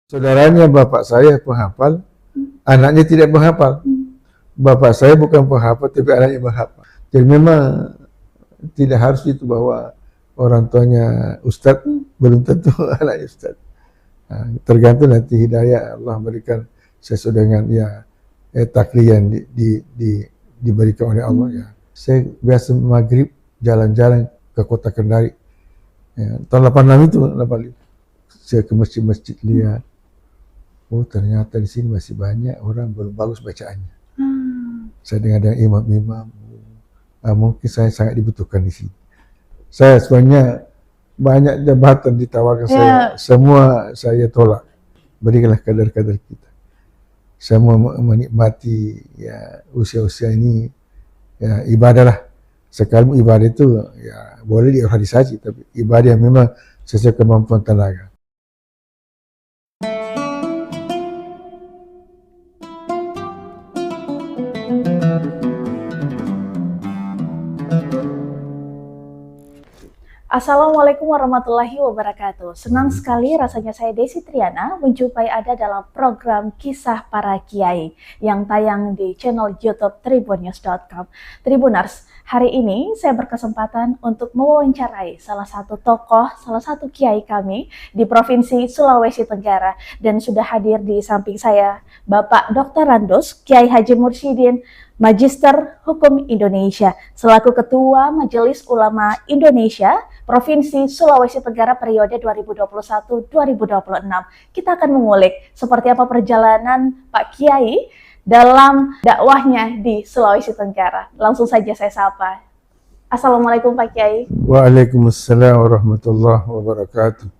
Saudaranya bapak saya penghafal, anaknya tidak menghafal. Bapak saya bukan penghafal, tapi anaknya menghafal. Jadi memang tidak harus itu bahwa orang tuanya ustadz, belum tentu anaknya ustadz. Nah, tergantung nanti hidayah Allah berikan sesuai dengan takdir yang diberikan oleh Allah. Ya. Saya biasa maghrib jalan-jalan ke kota Kendari. Ya, tahun 86 itu, 85. Saya ke masjid-masjid lihat. Oh ternyata di sini masih banyak orang belum bagus bacaannya. Saya dengar dengan imam-imam, mungkin saya sangat dibutuhkan di sini. Saya sebenarnya banyak jabatan ditawarkan saya, semua saya tolak. Berikanlah kadar-kadar kita. Saya mau menikmati usia-usia ini, ibadahlah. Sekarang ibadah itu boleh diorganisasi, tapi ibadah yang memang sesuai kemampuan tenaga. Assalamualaikum warahmatullahi wabarakatuh. Senang sekali rasanya saya Desi Triana menjumpai Anda dalam program Kisah Para Kiai yang tayang di channel YouTube tribunnews.com. Tribuners, hari ini saya berkesempatan untuk mewawancarai salah satu tokoh, salah satu kiai kami di Provinsi Sulawesi Tenggara, dan sudah hadir di samping saya Bapak Dr. Randus Kiai Haji Mursyidin, Magister Hukum Indonesia, selaku Ketua Majelis Ulama Indonesia Provinsi Sulawesi Tenggara periode 2021-2026. Kita akan mengulik seperti apa perjalanan Pak Kiai dalam dakwahnya di Sulawesi Tenggara. Langsung saja saya sapa. Assalamualaikum Pak Kiai. Waalaikumsalam warahmatullahi wabarakatuh.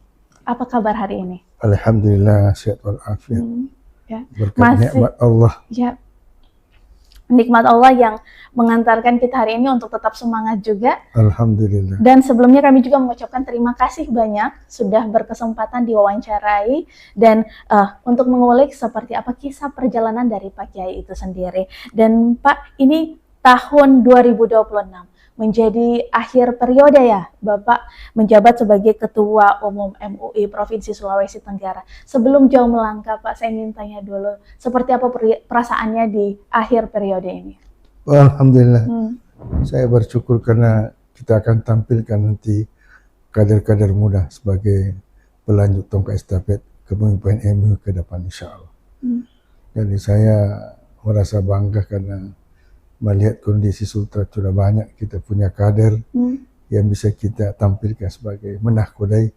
Apa kabar hari ini? Alhamdulillah, sehat walafiat. Berkat nikmat Allah. Ya. Nikmat Allah yang mengantarkan kita hari ini untuk tetap semangat juga. Alhamdulillah. Dan sebelumnya kami juga mengucapkan terima kasih banyak sudah berkesempatan diwawancarai dan untuk mengulik seperti apa kisah perjalanan dari Pak Kiai itu sendiri. Dan Pak, ini tahun 2026 menjadi akhir periode ya Bapak menjabat sebagai Ketua Umum MUI Provinsi Sulawesi Tenggara. Sebelum jauh melangkah Pak, saya ingin tanya dulu, seperti apa perasaannya di akhir periode ini? Alhamdulillah, saya bersyukur karena kita akan tampilkan nanti kader-kader muda sebagai pelanjut tongkat estafet kepemimpinan MUI ke depan insya Allah. Jadi saya merasa bangga karena melihat kondisi Sultra sudah banyak, kita punya kader yang bisa kita tampilkan sebagai menahkodai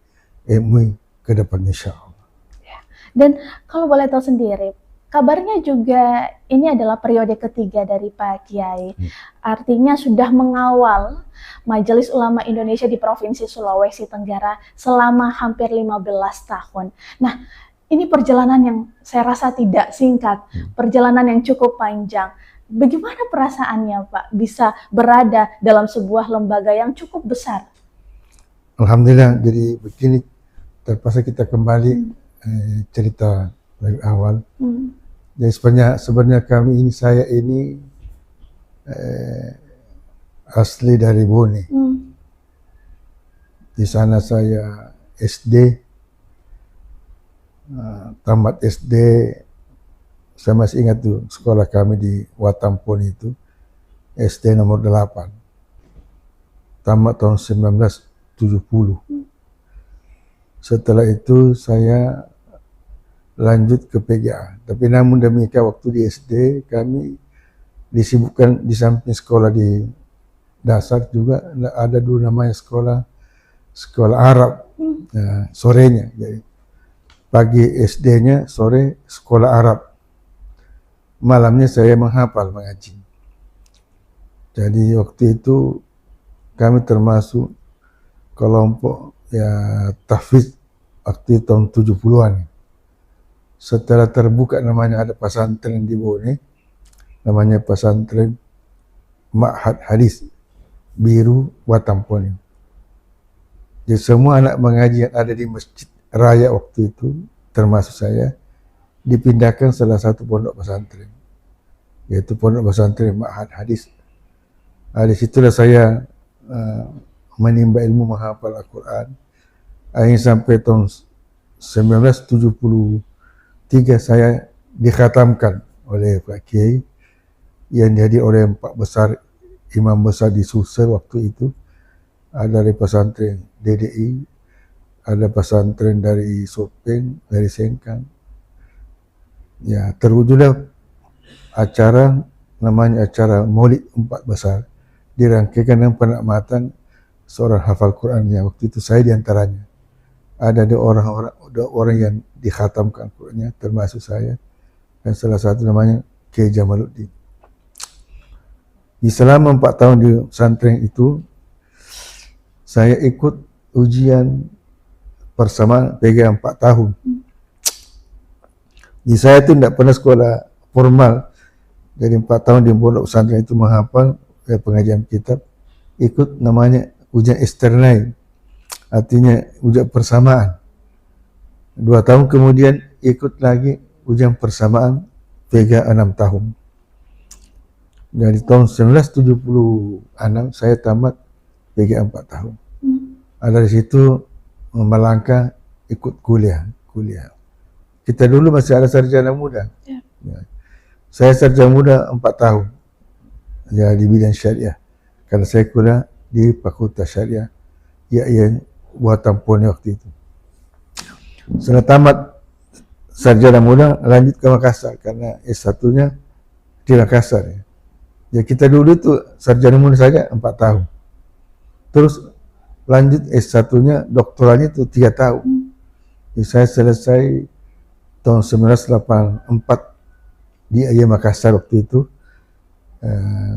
MUI ke depan insya Allah. Ya. Dan kalau boleh tahu sendiri, kabarnya juga ini adalah periode ketiga dari Pak Kiai. Artinya sudah mengawal Majelis Ulama Indonesia di Provinsi Sulawesi Tenggara selama hampir 15 tahun. Nah, ini perjalanan yang saya rasa tidak singkat, perjalanan yang cukup panjang. Bagaimana perasaannya Pak bisa berada dalam sebuah lembaga yang cukup besar? Alhamdulillah, jadi begini, terpaksa kita kembali cerita dari awal. Jadi sebenarnya saya ini asli dari Bone. Di sana saya SD, tamat SD. Saya masih ingat tuh sekolah kami di Watampon itu, SD nomor 8. Tamat tahun 1970. Setelah itu saya lanjut ke PGA. Tapi namun demikian waktu di SD kami disibukkan di samping sekolah di dasar juga ada dulu namanya sekolah Arab. Nah, sorenya. Jadi pagi SD-nya, sore sekolah Arab. Malamnya saya menghafal mengaji. Jadi waktu itu kami termasuk kelompok tahfidz waktu tahun 70-an. Setelah terbuka namanya ada pesantren di Bone, namanya pesantren Ma'had Hadis Biru Watampone. Jadi semua anak mengaji yang ada di masjid raya waktu itu, termasuk saya, dipindahkan salah satu pondok pesantren, yaitu pondok pesantren Ma'had Hadis. Di situlah saya menimba ilmu menghafal Al-Quran. Akhirnya sampai tahun 1970 3 saya dikhatamkan oleh Pak Kiai yang jadi oleh 4 besar imam besar di Sulsel waktu itu. Ada dari pesantren DDI, ada pesantren dari Sopeng, dari Sengkang. Ya, terwujudlah acara namanya acara Maulid 4 besar, dirangkaikan dengan penakmatan seorang hafal Quran yang waktu itu saya diantaranya. Ada dua orang yang dikhatamkan Qurannya, termasuk saya, dan salah satu namanya Kiai Jamaluddin. Di selama 4 tahun di pesantren itu, saya ikut ujian persamaan PG 4 tahun. Di saya itu tidak pernah sekolah formal, jadi 4 tahun di pondok pesantren itu menghafal pengajian kitab, ikut namanya ujian eksternal, artinya ujian persamaan. 2 tahun kemudian ikut lagi ujian persamaan PG 6 tahun. Dari tahun 1976 saya tamat PG 4 tahun. Dari situ melangkah ikut kuliah. Kita dulu masih ada sarjana muda. Ya. Saya sarjana muda 4 tahun. Ya, di bidang syariah. Karena saya kuliah di Fakultas Syariah. Ya, buatan Pone waktu itu. Setelah tamat sarjana muda, lanjut ke Makassar karena S1-nya di Makassar. Ya, kita dulu itu sarjana muda saja 4 tahun. Terus lanjut S1-nya, doktoralnya itu 3 tahun. Jadi saya selesai tahun 1984 di Makassar waktu itu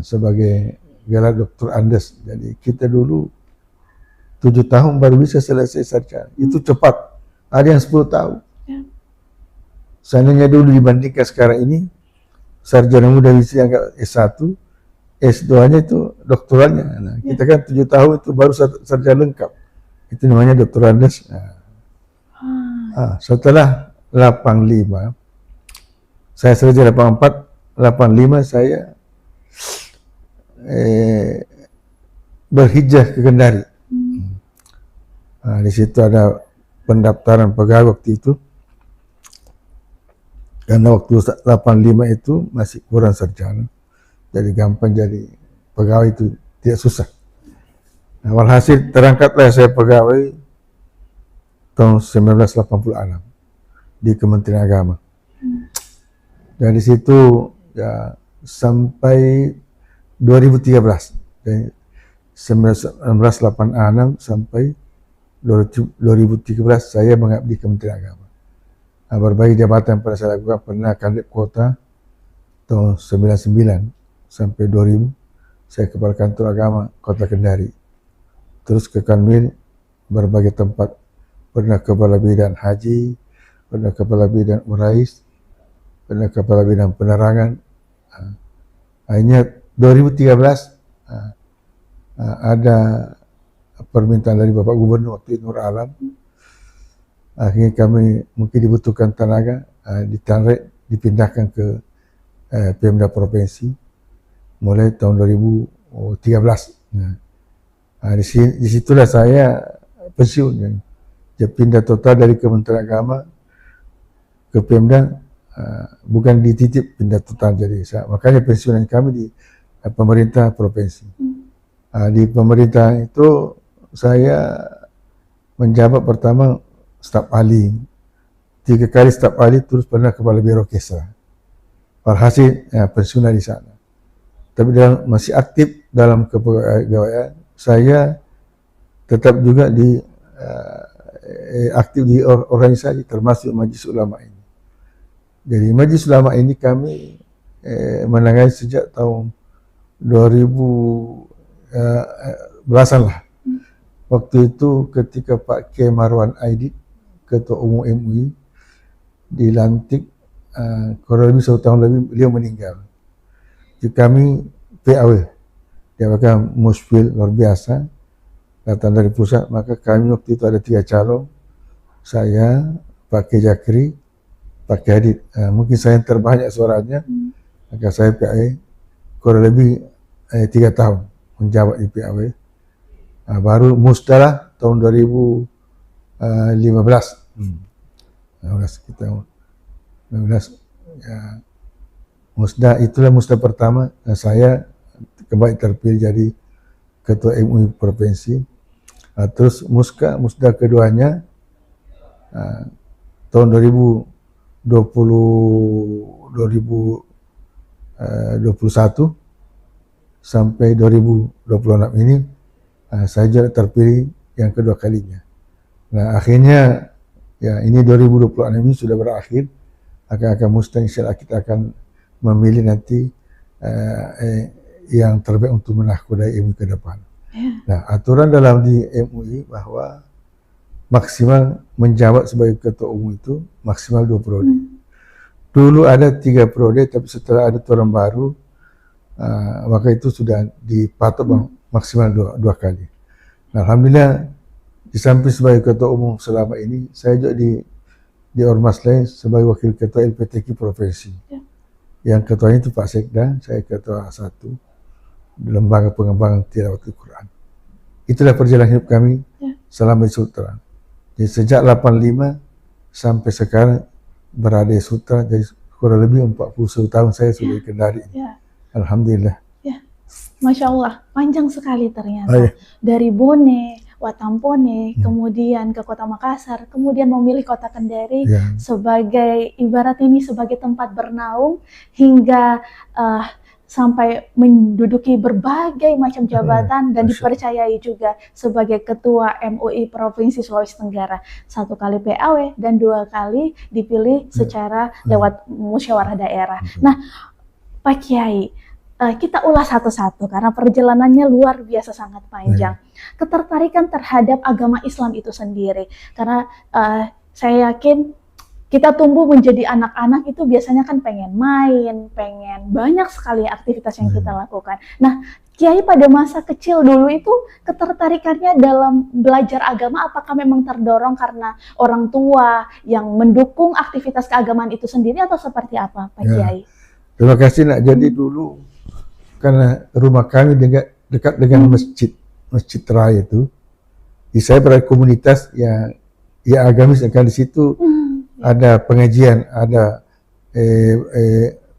sebagai gelar Doktor Andes. Jadi kita dulu 7 tahun baru bisa selesai sarjana. Itu cepat. Ada yang 10 tahun. Seandainya dulu dibandingkan sekarang ini, sarjana muda bisa yang S1, S2-nya itu doktoralnya. Nah, kita kan 7 tahun itu baru sarjana lengkap. Itu namanya Doktor Andes. Setelah 85, saya selesai 84, 85 saya berhijrah ke Kendari. Di situ ada pendaftaran pegawai waktu itu. Karena waktu 85 itu masih kurang sarjana, jadi gampang jadi pegawai itu tidak susah. Nah, walhasil terangkatlah saya pegawai tahun 1986 di Kementerian Agama. Dari situ ya sampai 2013, dari 1986 sampai 2013 saya mengabdi di Kementerian Agama. Nah, berbagai jabatan pada saya lakukan, pernah Kadep Kota tahun 99 sampai 2000, saya Kepala Kantor Agama Kota Kendari. Terus ke Kanwil, berbagai tempat, pernah Kepala Bidang Haji, pernah Kepala Bidang Urais, pernah Kepala Bidang Penerangan. Akhirnya 2013 ada permintaan dari Bapak Gubernur waktu itu, Nur Alam. Akhirnya kami mungkin dibutuhkan tenaga, dipindahkan ke Pemda Provinsi mulai tahun 2013. Di situlah saya pensiun. Dia pindah total dari Kementerian Agama ke Pemda, bukan dititip, pindah total. Jadi makanya pensiunan kami di pemerintah provinsi. Di pemerintah itu saya menjabat pertama staf ahli, 3 kali staf ahli, terus pernah kepala biro kesra. Walhasil pensiun di sana. Tapi masih aktif dalam kepegawaian. Saya tetap juga aktif di organisasi, termasuk Majelis Ulama ini. Jadi Majelis Ulama ini kami menangani sejak tahun 2000 belasan lah. Waktu itu ketika Pak Kiai Marwan Aidit, Ketua Umum MUI, dilantik, kurang lebih 1 tahun lebih beliau meninggal. Jadi kami PAW, dia akan musfil luar biasa, datang dari pusat. Maka kami waktu itu ada 3 calon, saya, Pak Kiai Jakri, Pak Kiai Adit. Mungkin saya yang terbanyak suaranya, maka saya PAW kurang lebih 3 tahun menjabat di PAW. Baru musdalah tahun 2015. Kita 19 ya, musda itulah musda pertama saya kembali terpilih jadi ketua MUI provinsi. Terus musda keduanya tahun 2021 sampai 2026 ini saya juga terpilih yang kedua kalinya. Nah akhirnya ya ini 2026 ini sudah berakhir, akan musda insyaallah kita akan memilih nanti yang terbaik untuk menahkodai MUI ke depan. Nah aturan dalam di MUI bahwa maksimal menjabat sebagai ketua umum itu maksimal 2 periode. Dulu ada 3 periode, tapi setelah ada aturan baru maka itu sudah dipatok maksimal 2 kali. Nah, alhamdulillah di samping sebagai ketua umum selama ini, saya juga di ormas lain sebagai wakil ketua LPTQ provinsi. Yang ketuanya itu Pak Sekda, saya ketua 1 lembaga pengembangan tilawatul Quran. Itulah perjalanan hidup kami selama di Sultra. Jadi sejak 85 sampai sekarang berada di Sultra, jadi kurang lebih 41 tahun saya sudah di Kendari. Alhamdulillah. Masya Allah, panjang sekali ternyata. Dari Bone, Watampone, kemudian ke Kota Makassar, kemudian memilih Kota Kendari sebagai ibarat ini sebagai tempat bernaung hingga sampai menduduki berbagai macam jabatan dan dipercayai juga sebagai Ketua MUI Provinsi Sulawesi Tenggara. 1 kali PAW dan 2 kali dipilih secara lewat musyawarah daerah. Nah, Pak Kiai, kita ulas satu-satu karena perjalanannya luar biasa sangat panjang. Ketertarikan terhadap agama Islam itu sendiri, karena saya yakin kita tumbuh menjadi anak-anak itu biasanya kan pengen main, pengen banyak sekali aktivitas yang kita lakukan. Nah, Kiai pada masa kecil dulu itu ketertarikannya dalam belajar agama apakah memang terdorong karena orang tua yang mendukung aktivitas keagamaan itu sendiri atau seperti apa, Pak Kiai? Terima kasih nak. Jadi dulu karena rumah kami dekat dengan masjid raya itu, saya berada komunitas yang agamis, kan di situ ada pengajian, ada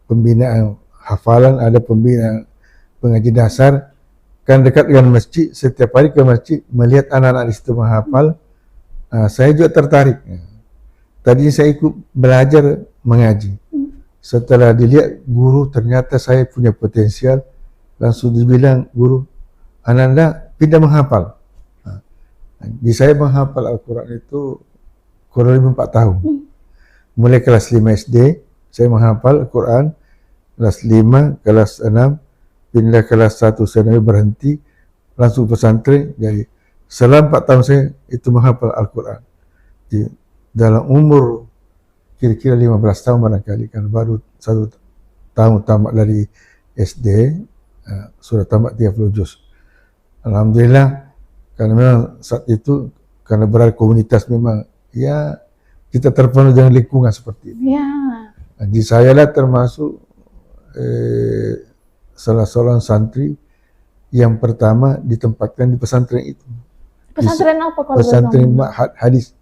pembinaan hafalan, ada pembinaan pengaji dasar. Kan dekat dengan masjid, setiap hari ke masjid melihat anak-anak di situ menghafal, saya juga tertarik. Tadi saya ikut belajar mengaji. Setelah dilihat guru ternyata saya punya potensial, langsung dibilang guru, Ananda pindah menghafal. Di saya menghafal Al-Quran itu kurang lebih 4 tahun. Mulai kelas 5 SD, saya menghafal Al-Quran, kelas 5, kelas 6, pindah kelas 1, saya berhenti, langsung pesantren. Jadi selama 4 tahun saya itu menghafal Al-Quran. Dalam umur kira-kira 15 tahun barangkali, kan baru 1 tahun tamat dari SD, sudah tamat 30 juz. Alhamdulillah, karena memang saat itu, karena berada komunitas memang, ya kita terpenuhi dengan lingkungan seperti itu. Jadi saya lah termasuk salah seorang santri yang pertama ditempatkan di pesantren itu. Pesantren apa kalau pesantren Ma'had Hadis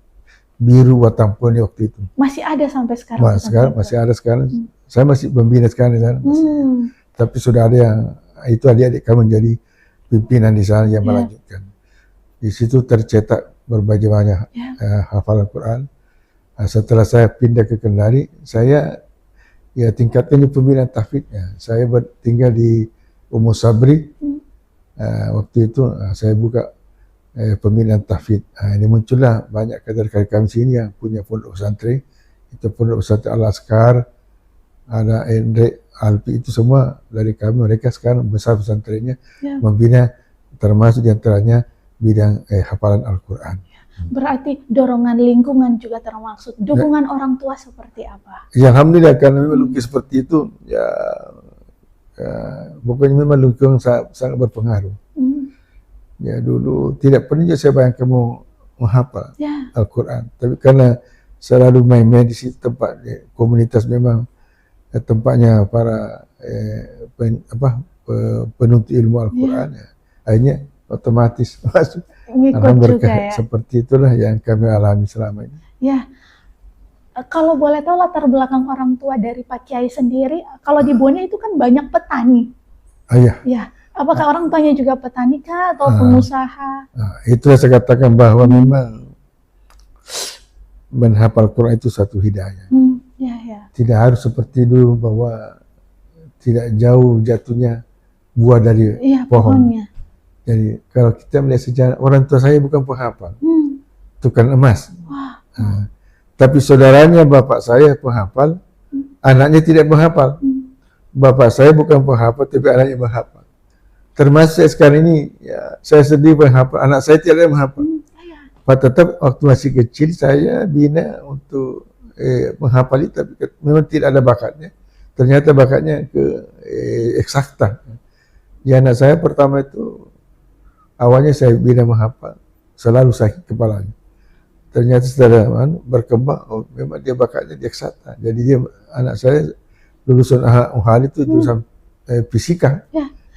Biru Watampone waktu itu. Masih ada sampai sekarang? Masih ada sekarang. Saya masih membina sekarang di sana. Tapi sudah ada yang, itu adik-adik kami menjadi pimpinan di sana yang melanjutkan. Di situ tercetak berbagai banyak hafalan Quran. Setelah saya pindah ke Kendari, saya tingkatkan di pembinaan tahfidnya. Saya tinggal di Ummu Sabri. Waktu itu saya buka pembinaan tahfidz. Ini muncullah banyak kader-kader kami sini yang punya pondok pesantren. Itu pondok pesantren Al-Askar, ada Hendrik Alpi, itu semua dari kami. Mereka sekarang besar pesantrennya, membina termasuk diantaranya bidang hafalan Al-Quran. Berarti dorongan lingkungan juga termaksud. Dukungan orang tua seperti apa? Ya alhamdulillah, karena memang lukis seperti itu, pokoknya memang lingkungan sangat berpengaruh. Ya dulu tidak pernah saya bayangkan mau menghafal Al-Quran, tapi karena selalu main-main di situ tempat komunitas, memang tempatnya para penuntut ilmu Al-Quran, akhirnya otomatis masuk. Alhamdulillah, seperti itulah yang kami alami selama ini. Kalau boleh tahu latar belakang orang tua dari Pak Kiai sendiri, kalau di Bone itu kan banyak petani. Iya. Ya, apakah orang tuanya juga petani kah atau pengusaha? Itulah saya katakan bahwa memang menghafal Quran itu satu hidayah. Ya. Tidak harus seperti dulu bahwa tidak jauh jatuhnya buah dari pohonnya. Jadi kalau kita melihat sejarah, orang tua saya bukan penghafal, tukang emas. Tapi saudaranya bapak saya penghafal, anaknya tidak menghafal. Bapak saya bukan penghafal, tapi anaknya menghafal. Termasuk saya sekarang ini, ya, saya sedih menghafal, anak saya tidak menghafal. Tetap waktu masih kecil saya bina untuk menghafal itu, tapi memang tidak ada bakatnya. Ternyata bakatnya ke eksakta. Ya, anak saya pertama itu awalnya saya bina menghafal, selalu sakit kepalanya. Ternyata setelah berkembang, memang dia bakatnya di eksakta. Jadi dia, anak saya lulusan UHAL itu jurusan fisika.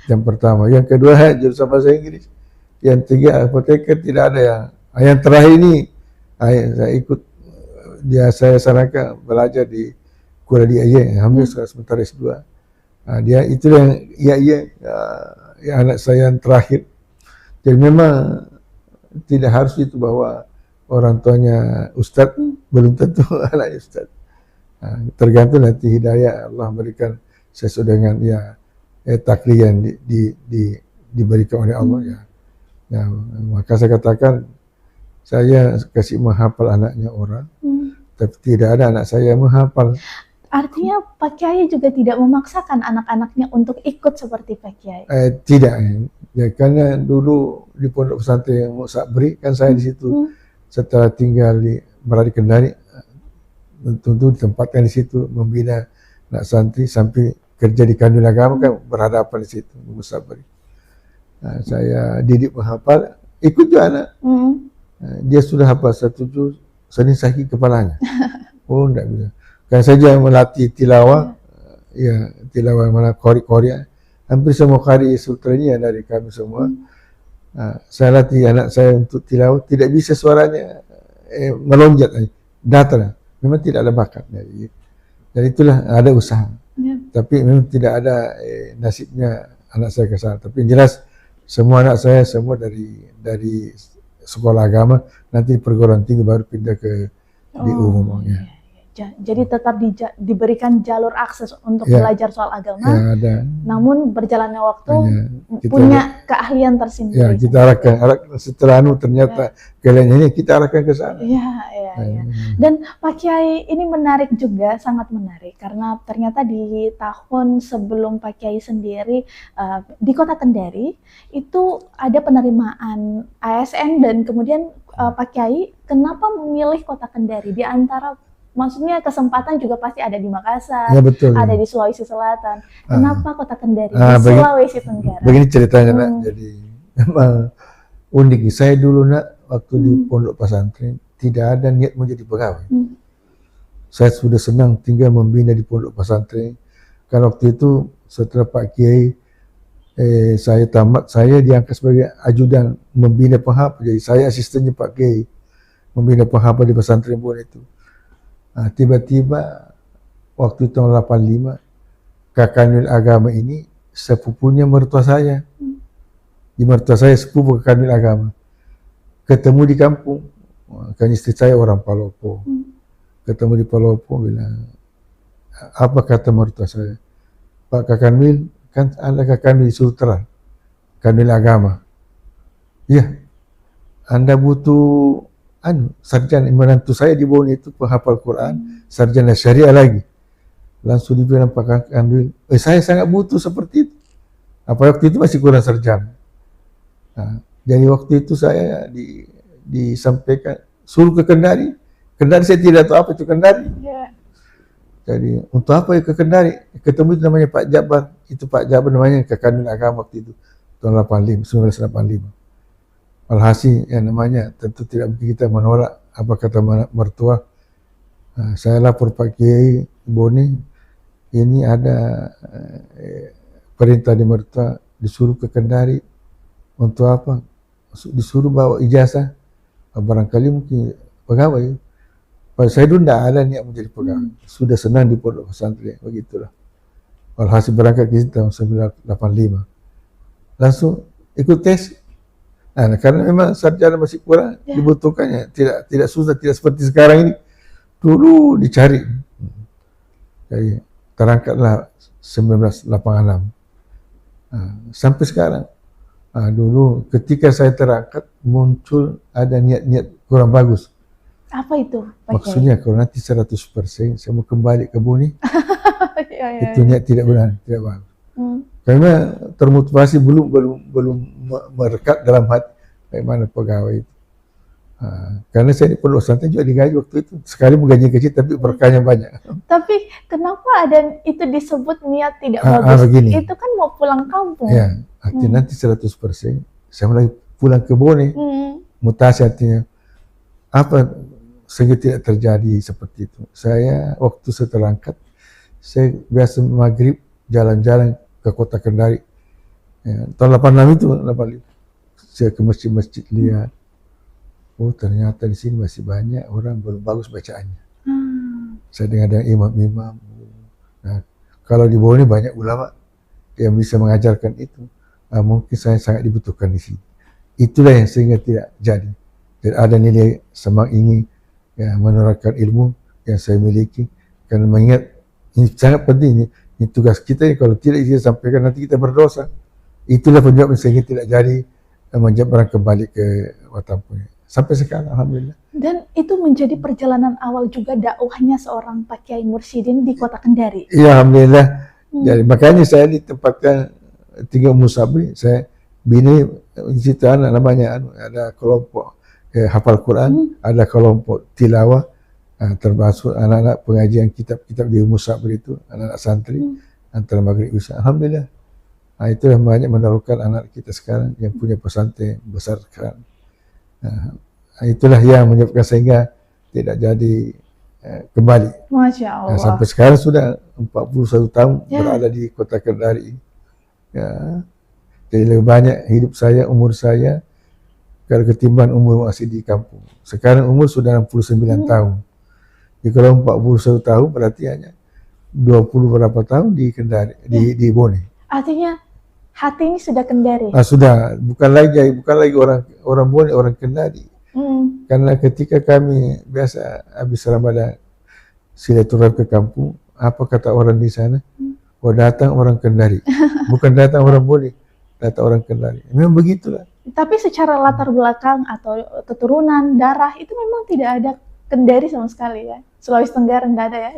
Yang pertama, yang kedua jurusan bahasa Inggris, yang tiga apoteker. Tidak ada yang terakhir ini saya ikut dia, saya sarankan belajar di Kuala di IAIN, alhamdulillah sementara S2. Dia itu yang anak saya yang terakhir. Jadi memang tidak harus itu bahwa orang tuanya ustadz, belum tentu anaknya ustadz. Tergantung nanti hidayah Allah berikan sesuai dengan takdir yang diberikan oleh Allah ya. Maka saya katakan saya kasih menghafal anaknya orang, tapi tidak ada anak saya yang menghafal. Artinya Pak Kiai juga tidak memaksakan anak-anaknya untuk ikut seperti Pak Kiai? Tidak, ya, karena dulu di pondok pesantren Musabri kan saya di situ. Setelah tinggal berada di Kendari, tentu ditempatkan di situ membina anak santri sampai kerja di Kandil Agama kan berhadapan di situ Musabri. Saya didik menghafal, ikut juga anak. Dia sudah hafal satu juz, sering sakit kepalanya. Oh, enggak bisa. Kan saja melatih tilawah, ya tilawah mana qori, hampir semua qari sultannya dari kami semua. Saya latih anak saya untuk tilawah, tidak bisa suaranya melonjak, datar. Memang tidak ada bakat. Dan itulah ada usaha. Tapi memang tidak ada nasibnya anak saya ke sana. Tapi yang jelas semua anak saya semua dari sekolah agama, nanti perguruan tinggi baru pindah ke di umumnya. Jadi tetap diberikan jalur akses untuk belajar soal agama, ada. Namun berjalannya waktu punya keahlian tersendiri. Ya, kita arahkan setelah ternyata kalian ini kita arahkan ke sana. Dan Pak Kiai ini menarik juga, sangat menarik, karena ternyata di tahun sebelum Pak Kiai sendiri di Kota Kendari itu ada penerimaan ASN, dan kemudian Pak Kiai kenapa memilih Kota Kendari di antara, maksudnya kesempatan juga pasti ada di Makassar, ada di Sulawesi Selatan. Kenapa Kota Kendari di Sulawesi Tenggara? Begini ceritanya nak, jadi memang unik. Saya dulu nak waktu di pondok pesantren tidak ada niat menjadi pegawai. Saya sudah senang tinggal membina di pondok pesantren. Karena waktu itu setelah Pak Kiai saya tamat, saya diangkat sebagai ajudan membina penghafal. Jadi saya asistennya Pak Kiai membina penghafal di pesantren Bone itu. Tiba-tiba waktu tahun 85 Kakanil Agama ini sepupunya mertua saya. Di mertua saya sepupu Kakanil Agama. Ketemu di kampung. Kan istri saya orang Palopo. Ketemu di Palopo bilang, apa kata mertua saya? Pak Kakanil, kan Anda Kakanil Sultra, Kakanil Agama. Ya, Anda butuh sarjana. Menantu saya di Bone itu penghafal Quran, sarjana syariah lagi. Langsung dibilang Pak Kamil, saya sangat butuh seperti itu. Apa waktu itu masih kurang sarjana. Jadi waktu itu saya disampaikan suruh ke Kendari. Kendari saya tidak tahu apa itu Kendari. Jadi untuk apa ke Kendari? Ketemu itu namanya Pak Jabar. Itu Pak Jabar namanya Kakanil Agama waktu itu tahun 1985. Alhasil yang namanya tentu tidak mungkin kita menolak apa kata mertua. Saya lapor Pak Kiai Bone, ini ada perintah di mertua disuruh ke Kendari. Untuk apa? Disuruh bawa ijazah, barangkali mungkin pegawai. Pada saya dulu tidak ada niat menjadi pegawai. Sudah senang di pondok pesantren, begitulah. Walhasil berangkat ke tahun 1985. Langsung ikut tes. Nah, karena memang sarjana masih kurang, dibutuhkannya. Tidak susah, tidak seperti sekarang ini. Dulu dicari. Jadi terangkatlah 1986. Sampai sekarang. Dulu ketika saya terangkat muncul ada niat-niat kurang bagus. Apa itu, Pak Kiai? Maksudnya kalau nanti 100% saya mau kembali ke Buni, Ya. itu niat tidak benar, tidak bagus. Karena termotivasi belum merekat dalam hati bagaimana pegawai itu. Karena saya di pondok pesantren juga digaji waktu itu, sekali gaji kecil tapi berkahnya banyak. Tapi kenapa ada itu disebut niat tidak bagus? Begini. Itu kan mau pulang kampung. Ya, artinya nanti 100% saya mulai pulang ke Bone, mutasi artinya apa sehingga tidak terjadi seperti itu. Saya waktu saya terangkat, saya biasa maghrib jalan-jalan ke kota Kendari. Tahun 86 itu, 85. Saya ke masjid-masjid lihat. Oh ternyata di sini masih banyak orang belum bagus bacaannya. Saya dengar imam-imam. Nah, kalau di bawah ini banyak ulama yang bisa mengajarkan itu. Mungkin saya sangat dibutuhkan di sini. Itulah yang sehingga tidak jadi. Dan ada nilai semangat ingin menerapkan ilmu yang saya miliki. Karena mengingat ini sangat penting. Ini tugas kita. Kalau tidak kita sampaikan nanti kita berdosa. Itulah penyebab sehingga tidak jadi menjadi orang kembali ke Watampone. Sampai sekarang, alhamdulillah. Dan itu menjadi perjalanan awal juga dakwahnya seorang Pak Kiai Mursyidin di kota Kendari. Iya, alhamdulillah. Jadi makanya saya ditempatkan tinggal Musabri. Saya bina cerita anak namanya ada kelompok hafal Quran, ada kelompok tilawah, termasuk anak-anak pengajian kitab-kitab di Musabri itu, anak-anak santri antara maghrib isya. Alhamdulillah. Itu yang banyak mendahulukan anak kita sekarang yang punya pesantren besar sekarang. Itulah yang menyebabkan sehingga tidak jadi kembali. Masya Allah. Sampai sekarang sudah 41 tahun berada di kota Kendari. Jadi lebih banyak hidup saya, umur saya kalau ketimbang umur masih di kampung. Sekarang umur sudah 69 tahun. Jadi kalau 41 tahun berarti hanya 20 berapa tahun di Kendari, di Bone. Artinya hati ini sudah Kendari. Sudah, bukan lagi orang Bone, orang Kendari. Karena ketika kami biasa habis Ramadan silaturahmi ke kampung, apa kata orang di sana? Oh datang orang Kendari, bukan datang orang Bone, datang orang Kendari. Memang begitulah. Tapi secara latar belakang atau keturunan darah itu memang tidak ada Kendari sama sekali ya. Sulawesi Tenggara tidak ada ya.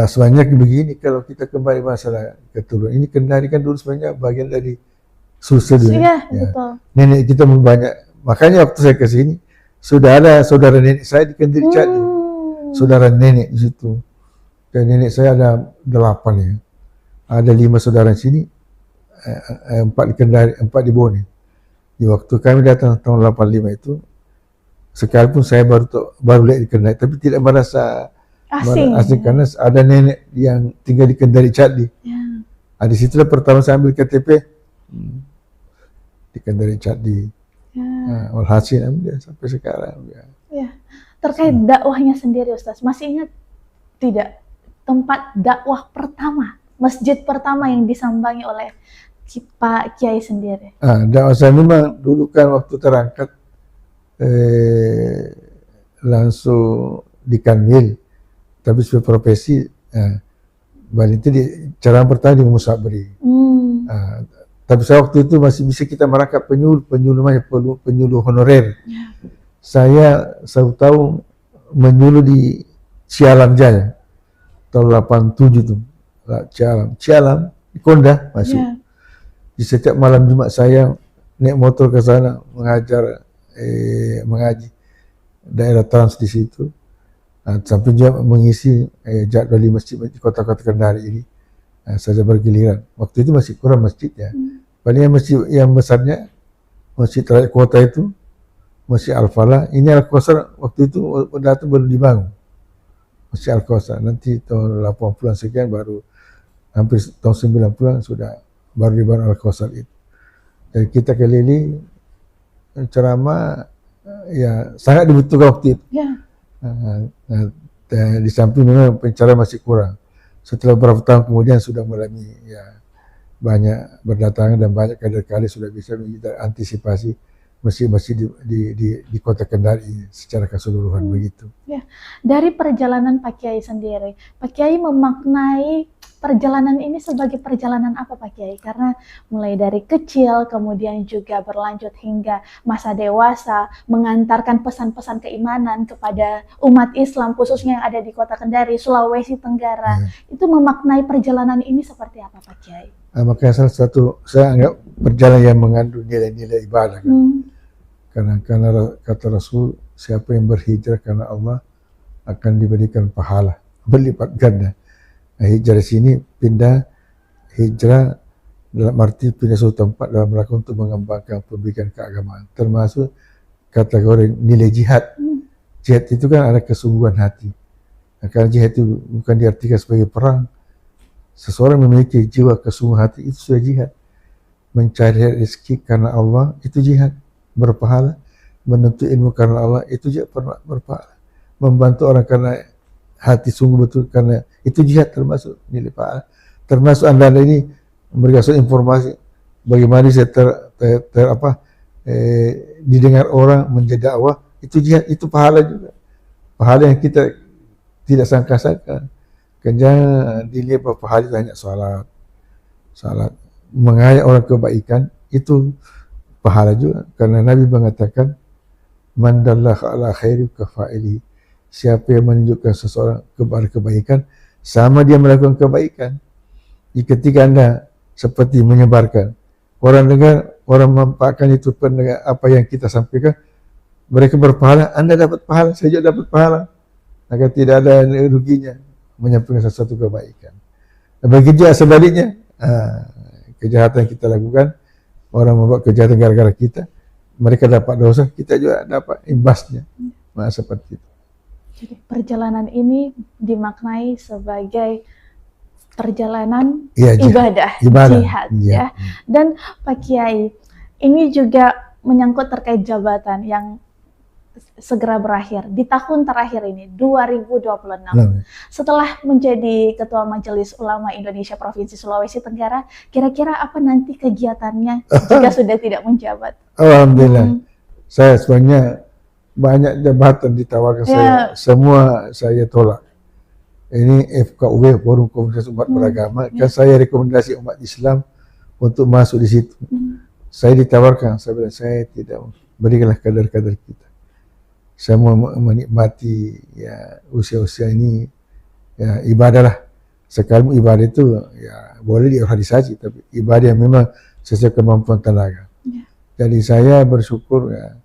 Sebanyak begini kalau kita kembali masalah keturunan ini, Kendari kan dulu sebenarnya bagian dari Sulsel. Iya, betul. Nenek kita banyak. Makanya waktu saya ke sini sudah ada saudara nenek saya di Kendari Cadi, saudara nenek di situ. Dan nenek saya ada 8 ya, ada 5 saudara di sini, 4 di Kendari, 4 di Bone. Di waktu kami datang tahun 85 itu, sekalipun saya baru lihat di Kendari, tapi tidak merasa asing karena ada nenek yang tinggal di Kendari Cadi. Di situlah pertama saya ambil KTP di Kendari Cadi. Walhasil sampai sekarang. Terkait dakwahnya sendiri Ustaz, masih ingat tidak tempat dakwah pertama, masjid pertama yang disambangi oleh Pak Kiai sendiri? Dakwah saya memang dulu kan waktu terangkat langsung di Kanwil, tapi sebagai profesi balik itu cara pertama di Musabri. Tapi saya waktu itu masih bisa kita merangkap penyuluh honorer. Saya tahu menyuluh di Cialam Jaya tahun 87 itu. Cialam di Kondah masuk. Di setiap malam Jumat saya naik motor ke sana mengaji daerah Trans di situ. Sampai juga mengisi jadwal di masjid kota-kota Kendari ini. Saya bergiliran. Waktu itu masih kurang masjidnya. Paling masjid yang besarnya masjid rakyat kota itu masjid Al-Falah. Ini Al-Kausar waktu itu datang baru dibangun. Masjid Al-Kausar. Nanti tahun 80-an sekian baru hampir tahun 90-an sudah baru dibangun Al-Kausar itu. Dan kita keliling ceramah sangat dibutuhkan waktu itu. Nah, di samping memang pencarian masih kurang. Setelah beberapa tahun kemudian sudah mulai ya banyak berdatangan dan banyak kader-kader sudah bisa kita antisipasi masjid-masjid di kota Kendari secara keseluruhan begitu. Ya, dari perjalanan Pak Kiai sendiri, Pak Kiai memaknai perjalanan ini sebagai perjalanan apa Pak Kiai? Karena mulai dari kecil, kemudian juga berlanjut hingga masa dewasa, mengantarkan pesan-pesan keimanan kepada umat Islam, khususnya yang ada di kota Kendari, Sulawesi Tenggara. Itu memaknai perjalanan ini seperti apa Pak Kiai? Makanya salah satu, saya anggap perjalanan yang mengandung nilai-nilai ibadah. Karena kata Rasul, siapa yang berhijrah karena Allah akan diberikan pahala berlipat ganda. Nah, hijrah di sini pindah hijrah dalam arti pindah suatu tempat dalam rangka untuk mengembangkan pendidikan keagamaan, termasuk kategori nilai jihad. Jihad itu kan ada kesungguhan hati. Nah, karena jihad itu bukan diartikan sebagai perang. Seseorang memiliki jiwa kesungguhan hati itu sudah jihad. Mencari rezeki karena Allah itu jihad, berpahala. Menuntut ilmu karena Allah itu juga berpahala. Membantu orang karena hati sungguh betul karena itu jihad, termasuk nilai pahala. Termasuk anda ini memberikan informasi bagaimana saya didengar orang menjadi dakwah, itu jihad, itu pahala juga. Pahala yang kita tidak sangka-sangka. Kan jangan dilihat bahwa pahala itu hanya salat, mengajak orang kebaikan itu pahala juga, karena Nabi mengatakan man dallaka ala khairi kafa'ili, siapa yang menunjukkan seseorang kepada kebaikan sama dia melakukan kebaikan. Jadi ketika anda seperti menyebarkan, orang dengar, orang memanfaatkan itu pendengar apa yang kita sampaikan, mereka berpahala, anda dapat pahala, saya juga dapat pahala, maka tidak ada ruginya menyampaikan sesuatu kebaikan. Dan begitu sebaliknya, kejahatan yang kita lakukan, orang membuat kejahatan gara-gara kita, mereka dapat dosa, kita juga dapat imbasnya. Nah, seperti itu. Jadi perjalanan ini dimaknai sebagai perjalanan ibadah, jihad. Ya. Dan Pak Kiai, ini juga menyangkut terkait jabatan yang segera berakhir di tahun terakhir ini 2026. Setelah menjadi Ketua Majelis Ulama Indonesia Provinsi Sulawesi Tenggara, kira-kira apa nanti kegiatannya jika sudah tidak menjabat? Alhamdulillah. Saya sebenarnya banyak jabatan ditawarkan saya, semua saya tolak. Ini FKUB, Forum Komunitas Umat Beragama, kan saya rekomendasi umat Islam untuk masuk di situ. Saya ditawarkan, saya bilang saya tidak, berikanlah kader-kader kita. Saya mau menikmati ya usia-usia ini ya ibadahlah. Sekalipun ibadah itu ya boleh diorganisasi, tapi ibadah yang memang sesuai kemampuan tenaga. Jadi saya bersyukur ya.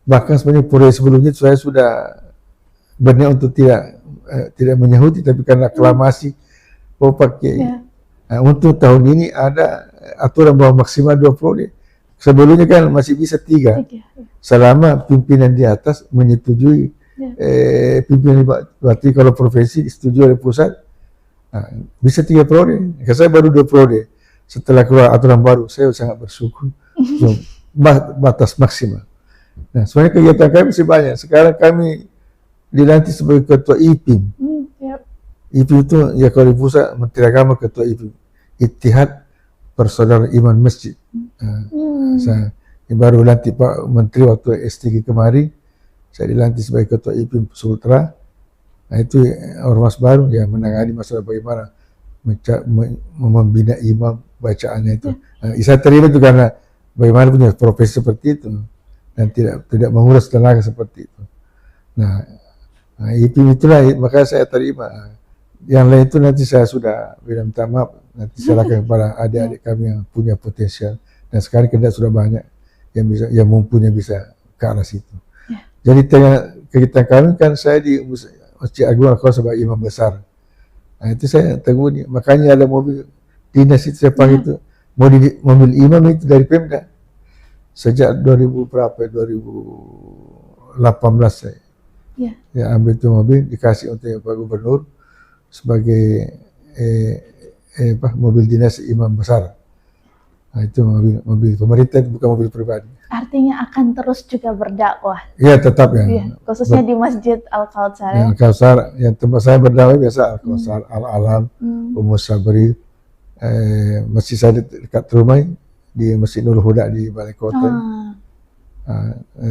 Bahkan sebenarnya periode sebelumnya saya sudah berniat untuk tidak menyahuti, tapi karena aklamasi pakai. Nah, untuk tahun ini ada aturan bahwa maksimal 2 periode. Sebelumnya kan masih bisa 3. Selama pimpinan di atas menyetujui pimpinan berarti kalau provinsi disetujui oleh pusat, bisa 3 periode. Saya baru 2 periode. Setelah keluar aturan baru, saya sangat bersyukur. Batas maksimal. Nah, sebenarnya kegiatan kami masih banyak. Sekarang kami dilantik sebagai ketua IPIM. IPIM itu ya kalau di pusat Menteri Agama, ketua IPIM, Ittihad Persaudaraan Iman Masjid. Saya baru lantik Pak Menteri waktu STG kemarin, saya dilantik sebagai ketua IPIM Sultra. Nah, itu ormas baru ya menangani masalah bagaimana membina imam bacaannya itu. Saya terima itu karena bagaimana punya profesi seperti itu dan tidak menguras tenaga seperti itu. Nah IPIM itulah makanya saya terima. Yang lain itu nanti saya sudah bilang minta maaf, nanti serahkan kepada adik-adik kami yang punya potensial, dan sekarang kita sudah banyak yang mempunyai bisa ke arah situ. Jadi kegiatan kami kan saya di Masjid Agung Al-Qaus sebagai imam besar. Nah, itu saya teguni, makanya ada mobil dinas itu saya panggil itu mobil imam itu dari Pemda. Sejak 2018 saya ambil itu mobil, dikasih untuk Pak Gubernur sebagai mobil dinas imam besar. Nah, itu mobil pemerintah, bukan mobil pribadi. Artinya akan terus juga berdakwah. Ya tetap ya. Iya, khususnya di Masjid Al-Kautsar. Yang Al-Kautsar, yang tempat saya berdakwah biasa Al-Kautsar, Al-Alam, Umus Sabri, masjid saya dekat rumah di Masjid Nurul Huda di Balai Kota,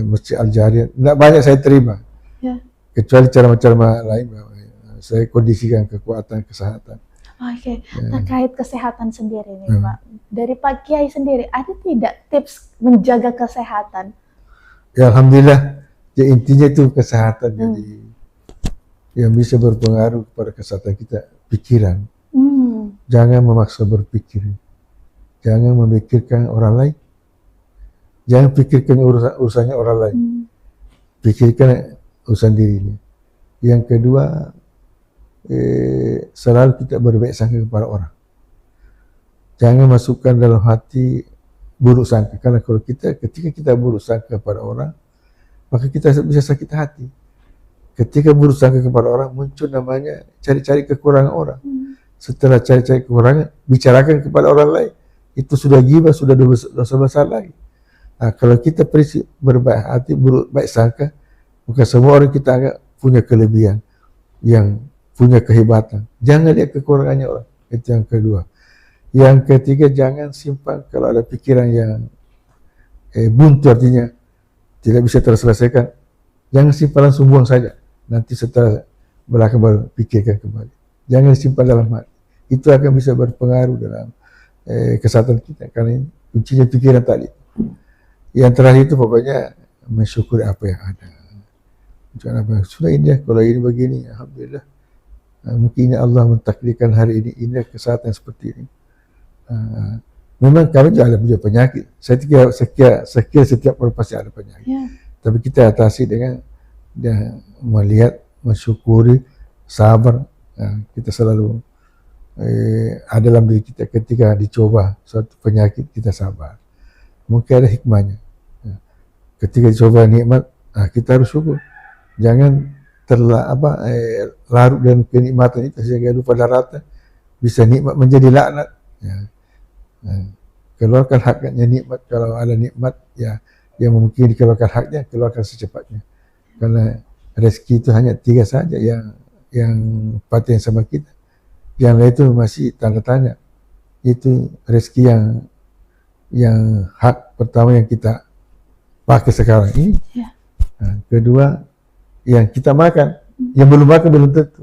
Masjid Al-Jariyah. Tidak banyak saya terima, kecuali ceramah-ceramah lain. Saya kondisikan kekuatan kesehatan. Oke, terkait kesehatan sendiri nih Pak, dari Pak Kiai sendiri ada tidak tips menjaga kesehatan? Ya Alhamdulillah, ya intinya itu kesehatan, jadi yang bisa berpengaruh pada kesehatan kita, pikiran. Jangan memaksa berpikir, jangan memikirkan orang lain, jangan pikirkan urusannya orang lain, pikirkan urusan dirinya. Yang kedua, selalu kita berbaik sangka kepada orang. Jangan masukkan dalam hati buruk sangka, karena kalau ketika kita buruk sangka kepada orang, maka kita bisa sakit hati. Ketika buruk sangka kepada orang, muncul namanya cari-cari kekurangan orang. Setelah cari-cari kekurangan, bicarakan kepada orang lain, itu sudah ghibah, sudah dosa besar lagi. Nah, kalau kita prinsip berbaik hati, baik sangka, maka semua orang kita anggap punya kelebihan, yang punya kehebatan. Jangan lihat kekurangannya orang. Itu yang kedua. Yang ketiga, jangan simpan kalau ada pikiran yang buntu, artinya tidak bisa terselesaikan. Jangan simpan, langsung buang saja. Nanti setelah belakang baru pikirkan kembali. Jangan simpan dalam hati. Itu akan bisa berpengaruh dalam kesehatan kita. Karena kuncinya pikiran tadi. Yang terakhir itu pokoknya mensyukuri apa yang ada. Sudah ini, kalau ini begini, alhamdulillah. Mungkin Allah mentakdirkan hari ini kesehatan seperti ini. Memang kami juga ada punya penyakit. Saya kira setiap orang pasti ada penyakit. Tapi kita atasi dengan melihat, mensyukuri, sabar. Kita selalu ada dalam diri kita ketika dicoba suatu penyakit, kita sabar. Mungkin ada hikmahnya. Ketika dicoba nikmat, kita harus syukur. Jangan larut dalam kenikmatan itu sehingga lupa daratan, bisa nikmat menjadi laknat. Keluarkan haknya nikmat. Kalau ada nikmat yang mungkin dikeluarkan haknya, keluarkan secepatnya. Karena rezeki itu hanya 3 saja yang patut sama kita. Yang lain itu masih tanda tanya. Itu rezeki yang hak pertama yang kita pakai sekarang ini. Kedua, yang kita makan, yang belum makan belum tentu.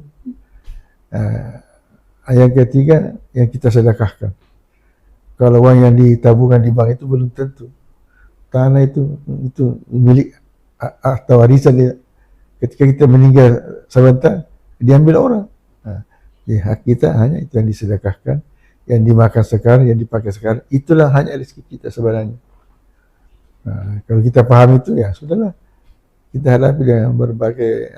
Yang ketiga, yang kita sedekahkan. Kalau uang yang ditabungkan di bank itu belum tentu. Tanah itu milik atau warisan dia. Ketika kita meninggal sebentar, diambil orang. Hak kita hanya itu yang disedekahkan, yang dimakan sekarang, yang dipakai sekarang. Itulah hanya rezeki kita sebenarnya. Kalau kita paham itu, ya sudahlah. Kita hadapi dengan berbagai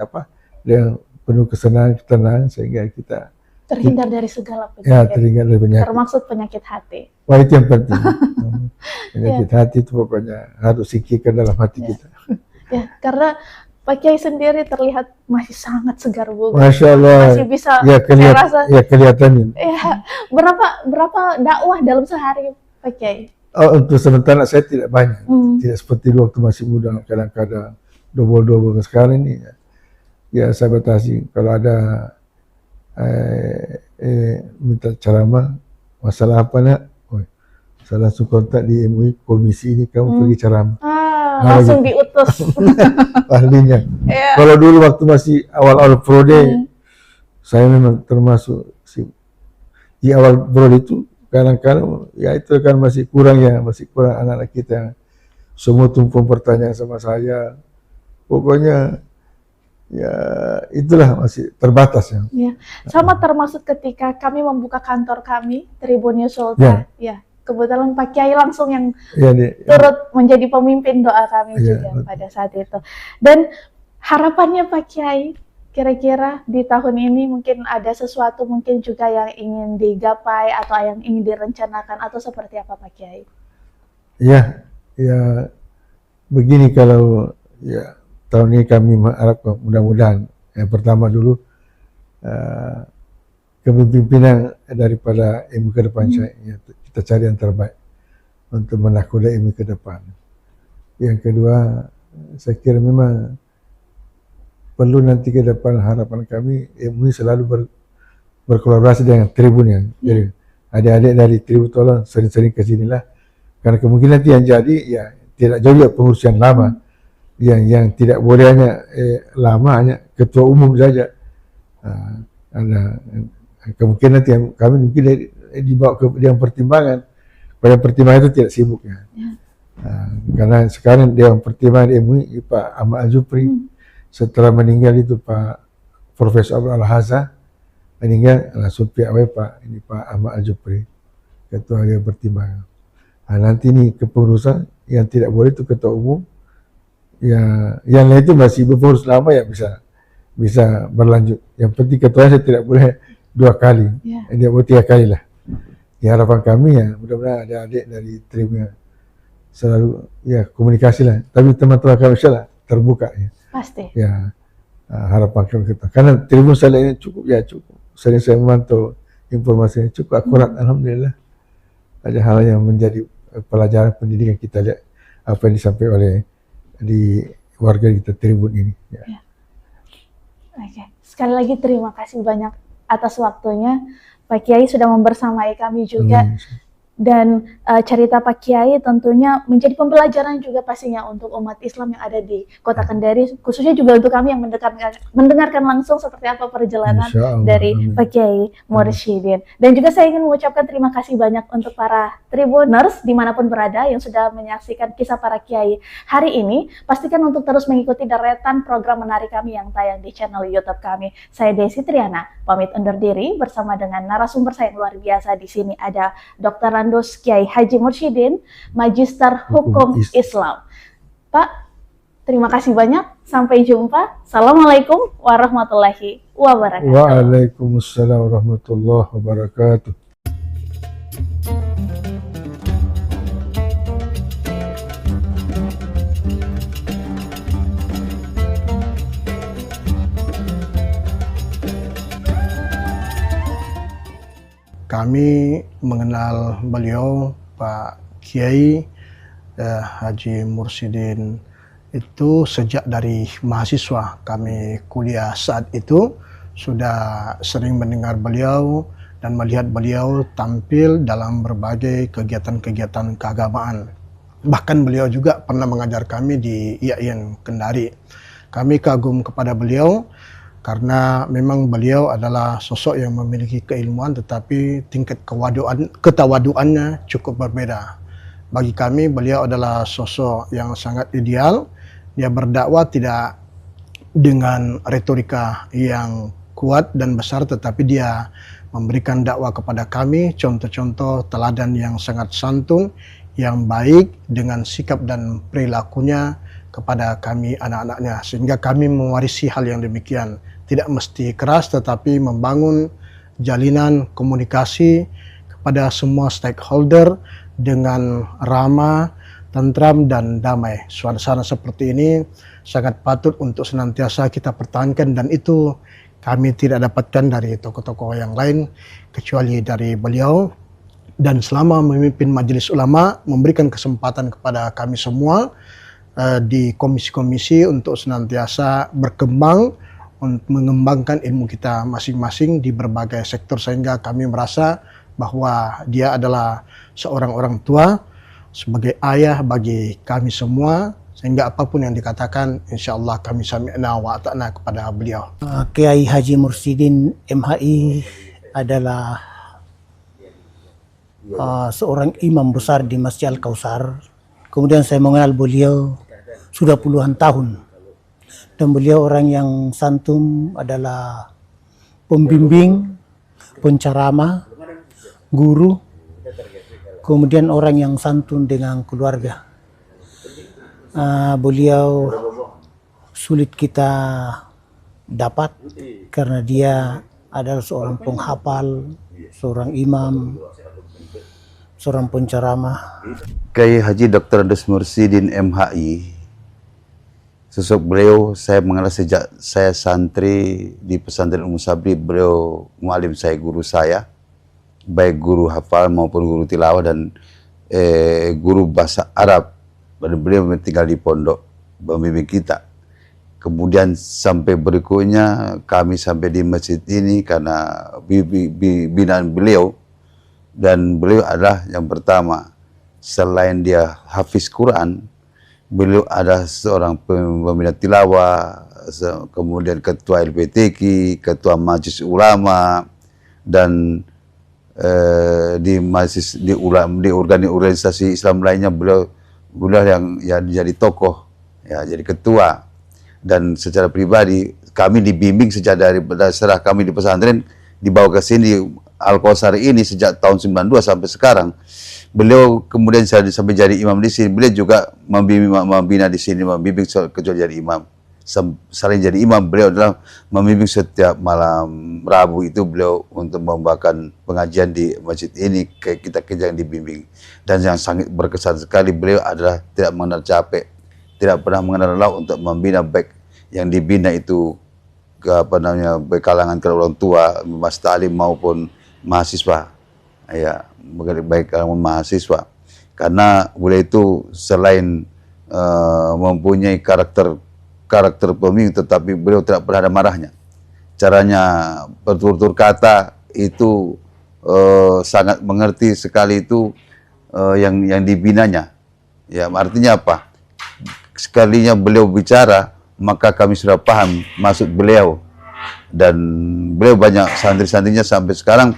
dengan penuh kesenangan, ketenangan, sehingga kita terhindar dari segala penyakit. Terhindar dari penyakit. Termasuk penyakit hati. Wah, itu yang penting. Penyakit hati itu pokoknya harus singkirkan dalam hati kita. Karena Pak Kiai sendiri terlihat masih sangat segar bugar. Masya Allah. Masih bisa kelihatan. Berapa dakwah dalam sehari Pak Kiai? Untuk sementara saya tidak banyak. Tidak seperti waktu masih muda, kadang-kadang double sekarang ini. Ya saya batasi. Kalau ada minta ceramah, masalah apa nak? Saya langsung kontak di MUI, komisi ini kamu pergi ceramah. Langsung diutus. Ahlinya. Kalau dulu waktu masih awal-awal prode, saya memang termasuk di awal prode itu kadang-kadang ya itu kan masih kurang anak-anak kita yang semua tumpang pertanyaan sama saya. Pokoknya ya itulah masih terbatas ya. Sama termasuk ketika kami membuka kantor kami Tribun News Sultan. Kebetulan Pak Kiai langsung yang turut menjadi pemimpin doa kami juga pada saat itu. Dan harapannya Pak Kiai, kira-kira di tahun ini mungkin ada sesuatu mungkin juga yang ingin digapai atau yang ingin direncanakan atau seperti apa Pak Kiai? Ya begini, kalau tahun ini kami mengharapkan mudah-mudahan yang pertama dulu kepemimpinan daripada MUI ke depan kita cari yang terbaik. untuk menakodai ilmu ke depan. Yang kedua, saya kira memang perlu nanti ke depan harapan kami ilmu selalu berkolaborasi dengan Tribun yang jadi adik-adik dari Tribun tolong sering-sering ke sinilah, karena kemungkinan nanti yang jadi ya tidak jauh ya pengurusan lama, yang tidak boleh hanya lama hanya ketua umum saja. Ada kemungkinan nanti yang kami mungkin dibawa ke Dewan Pertimbangan. Pada pertimbangan itu tidak sibuk ya. Karena sekarang Dewan Pertimbangan MUI Pak Ahmad Al-Jupri, setelah meninggal itu Pak Profesor Abdul Al-Hazza meninggal, langsung pihak Pak Ahmad Al-Jupri, ketua Dewan Pertimbangan. Nanti ini kepengurusan yang tidak boleh itu ketua umum, ya yang lain itu masih berpengurus lama ya bisa berlanjut. Yang penting ketuanya saya tidak boleh 2 kali, dia boleh 3 kali lah. Ya harapan kami ya mudah-mudahan ada adik dari Tribun selalu ya komunikasi lah. Tapi teman-teman kami insyaAllah terbuka ya. Pasti. Ya harapan kami kita. Karena Tribun saya ini cukup. Sering saya memantau informasinya cukup akurat, alhamdulillah. Ada hal yang menjadi pelajaran pendidikan kita lihat apa yang disampaikan oleh di warga kita Tribun ini. Ya. Oke. Sekali lagi terima kasih banyak atas waktunya. Pak Kiai sudah membersamai kami juga, dan cerita Pak Kiai tentunya menjadi pembelajaran juga pastinya untuk umat Islam yang ada di Kota Kendari, khususnya juga untuk kami yang mendengarkan langsung seperti apa perjalanan dari Pak Kiai Mursyidin. Dan juga saya ingin mengucapkan terima kasih banyak untuk para Tribuners dimanapun berada yang sudah menyaksikan kisah para Kiai hari ini. Pastikan untuk terus mengikuti deretan program menarik kami yang tayang di channel YouTube kami. Saya Desi Triana, pamit undur diri bersama dengan narasumber saya yang luar biasa. Di sini ada Dr. Randos Kiai Haji Mursyidin, Magister Hukum Islam. Pak, terima kasih banyak. Sampai jumpa. Assalamualaikum warahmatullahi wabarakatuh. Waalaikumsalam warahmatullahi wabarakatuh. Kami mengenal beliau Pak Kiai Haji Mursyidin itu sejak dari mahasiswa. Kami kuliah saat itu sudah sering mendengar beliau dan melihat beliau tampil dalam berbagai kegiatan-kegiatan keagamaan. Bahkan beliau juga pernah mengajar kami di IAIN Kendari. Kami kagum kepada beliau karena memang beliau adalah sosok yang memiliki keilmuan, tetapi tingkat ketawaduannya cukup berbeda. Bagi kami beliau adalah sosok yang sangat ideal. Dia berdakwah tidak dengan retorika yang kuat dan besar, tetapi dia memberikan dakwah kepada kami contoh-contoh teladan yang sangat santun, yang baik dengan sikap dan perilakunya kepada kami anak-anaknya, sehingga kami mewarisi hal yang demikian. Tidak mesti keras, tetapi membangun jalinan komunikasi kepada semua stakeholder dengan ramah, tentram, dan damai. Suasana seperti ini sangat patut untuk senantiasa kita pertahankan, dan itu kami tidak dapatkan dari tokoh-tokoh yang lain kecuali dari beliau. Dan selama memimpin Majelis Ulama, memberikan kesempatan kepada kami semua di komisi-komisi untuk senantiasa berkembang, untuk mengembangkan ilmu kita masing-masing di berbagai sektor, sehingga kami merasa bahwa dia adalah seorang orang tua sebagai ayah bagi kami semua, sehingga apapun yang dikatakan insyaallah kami sami'na wa ata'na kepada beliau. Kiai Haji Mursyidin MHI adalah seorang imam besar di Masjid Al-Kautsar. Kemudian saya mengenal beliau sudah puluhan tahun. Dan beliau orang yang santun, adalah pembimbing, penceramah, guru, kemudian orang yang santun dengan keluarga. Beliau sulit kita dapat karena dia adalah seorang penghafal, seorang imam, seorang penceramah. Kiai Haji Dr. Randos Mursyidin MHI, sosok beliau saya mengenal sejak saya santri di pesantren Ummu Sabri. Beliau mualim saya, guru saya, baik guru hafal maupun guru tilawah, dan guru bahasa Arab, dan beliau tinggal di pondok membimbing kita. Kemudian sampai berikutnya kami sampai di masjid ini karena binaan beliau, dan beliau adalah yang pertama, selain dia hafiz Quran, beliau ada seorang pembina tilawah, kemudian ketua LPTQ, ketua Majelis Ulama, dan di organisasi Islam lainnya beliau yang jadi tokoh, ya, jadi ketua. Dan secara pribadi kami dibimbing sejak dari serah kami di pesantren dibawa ke sini Al-Kausar ini sejak tahun 92 sampai sekarang. Beliau kemudian sampai jadi imam di sini. Beliau juga membina di sini, membimbing kecuali jadi imam. Selain jadi imam, beliau adalah membimbing setiap malam Rabu itu beliau untuk membawakan pengajian di masjid ini ke kita yang dibimbing. Dan yang sangat berkesan sekali, beliau adalah tidak mengenal capek, tidak pernah mengenal lelah untuk membina, baik yang dibina itu baik kalangan orang tua, mas talim maupun mahasiswa, ya, baik kalangan mahasiswa. Karena beliau itu selain mempunyai karakter pemimpin, tetapi beliau tidak pernah ada marahnya. Caranya bertutur kata itu sangat mengerti sekali itu yang dibinanya. Ya, artinya apa? Sekalinya beliau bicara, maka kami sudah paham maksud beliau. Dan beliau banyak santri-santrinya sampai sekarang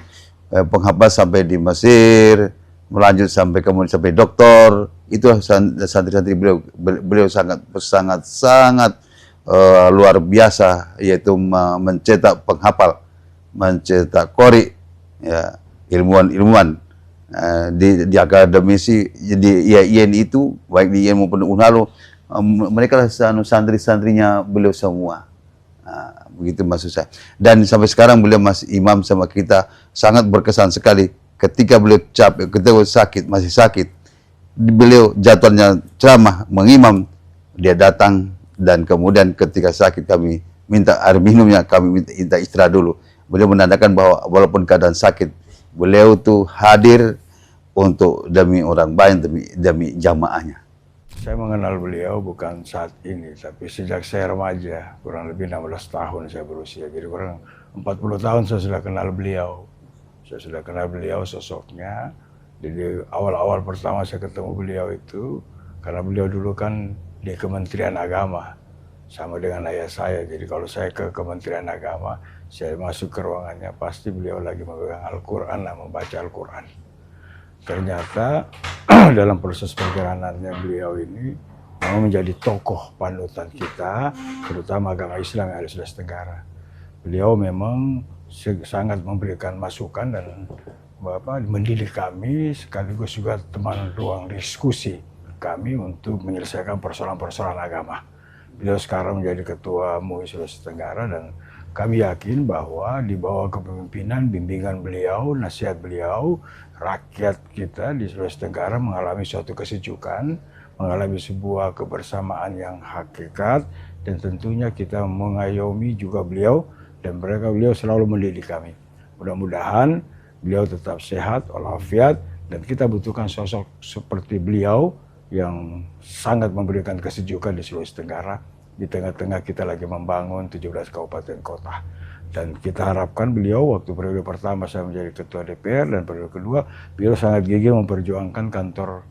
penghafal sampai di Mesir, melanjut kemudian sampai doktor. Itu santri-santri beliau sangat luar biasa, yaitu mencetak penghafal, mencetak qori, ya, ilmuwan di akademisi di IAIN itu, baik di IAIN maupun UNHALO, mereka santri-santrinya beliau semua. Nah, begitu maksud saya. Dan sampai sekarang beliau masih imam sama kita, sangat berkesan sekali. Ketika beliau capek, ketika masih sakit, beliau jadwalnya ceramah, mengimam, dia datang, dan kemudian ketika sakit kami minta air minumnya, kami minta istirahat dulu. Beliau menandakan bahwa walaupun keadaan sakit, beliau tuh hadir untuk demi orang lain, demi jamaahnya. Saya mengenal beliau bukan saat ini, tapi sejak saya remaja, kurang lebih 16 tahun saya berusia. Jadi kurang 40 tahun saya sudah kenal beliau. Saya sudah kenal beliau sosoknya. Jadi awal-awal pertama saya ketemu beliau itu, karena beliau dulu kan di Kementerian Agama, sama dengan ayah saya. Jadi kalau saya ke Kementerian Agama, saya masuk ke ruangannya, pasti beliau lagi memegang Al-Quran, membaca Al-Quran. Ternyata dalam proses perjalanannya beliau ini memang menjadi tokoh panutan kita, terutama agama Islam yang ada di Sulawesi Tenggara. Beliau memang sangat memberikan masukan dan mendidik kami, sekaligus juga teman ruang diskusi kami untuk menyelesaikan persoalan-persoalan agama. Beliau sekarang menjadi ketua MUI Sulawesi Tenggara, dan kami yakin bahwa di bawah kepemimpinan, bimbingan beliau, nasihat beliau, rakyat kita di Sulawesi Tenggara mengalami suatu kesejukan, mengalami sebuah kebersamaan yang hakikat, dan tentunya kita mengayomi juga beliau, dan beliau selalu mendidik kami. Mudah-mudahan beliau tetap sehat, walafiat, dan kita butuhkan sosok seperti beliau yang sangat memberikan kesejukan di Sulawesi Tenggara. Di tengah-tengah kita lagi membangun 17 kabupaten kota. Dan kita harapkan beliau, waktu periode pertama saya menjadi ketua DPR, dan periode kedua, beliau sangat gigih memperjuangkan kantor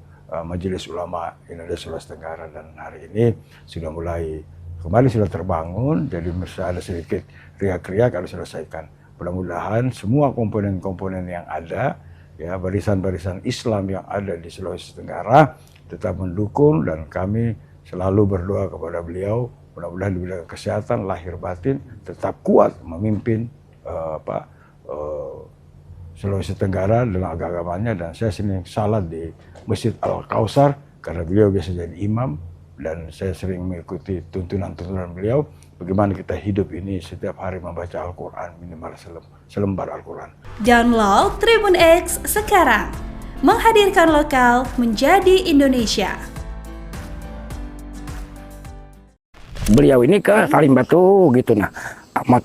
Majelis Ulama Indonesia Sulawesi Tenggara. Dan hari ini sudah mulai, kembali sudah terbangun, jadi ada sedikit riak-riak harus selesaikan. Mudah-mudahan semua komponen-komponen yang ada, ya, barisan-barisan Islam yang ada di Sulawesi Tenggara tetap mendukung, dan kami selalu berdoa kepada beliau, mudah-mudahan diberikan kesehatan lahir batin, tetap kuat memimpin Sulawesi Tenggara dalam agamanya. Dan saya sering salat di Masjid Al-Kausar karena beliau biasa jadi imam, dan saya sering mengikuti tuntunan-tuntunan beliau bagaimana kita hidup ini setiap hari membaca Al-Quran, minimal selembar Al-Quran. Download Tribun X sekarang, menghadirkan lokal menjadi Indonesia. Beliau ini ke Salim Batu gitu, nah Ahmad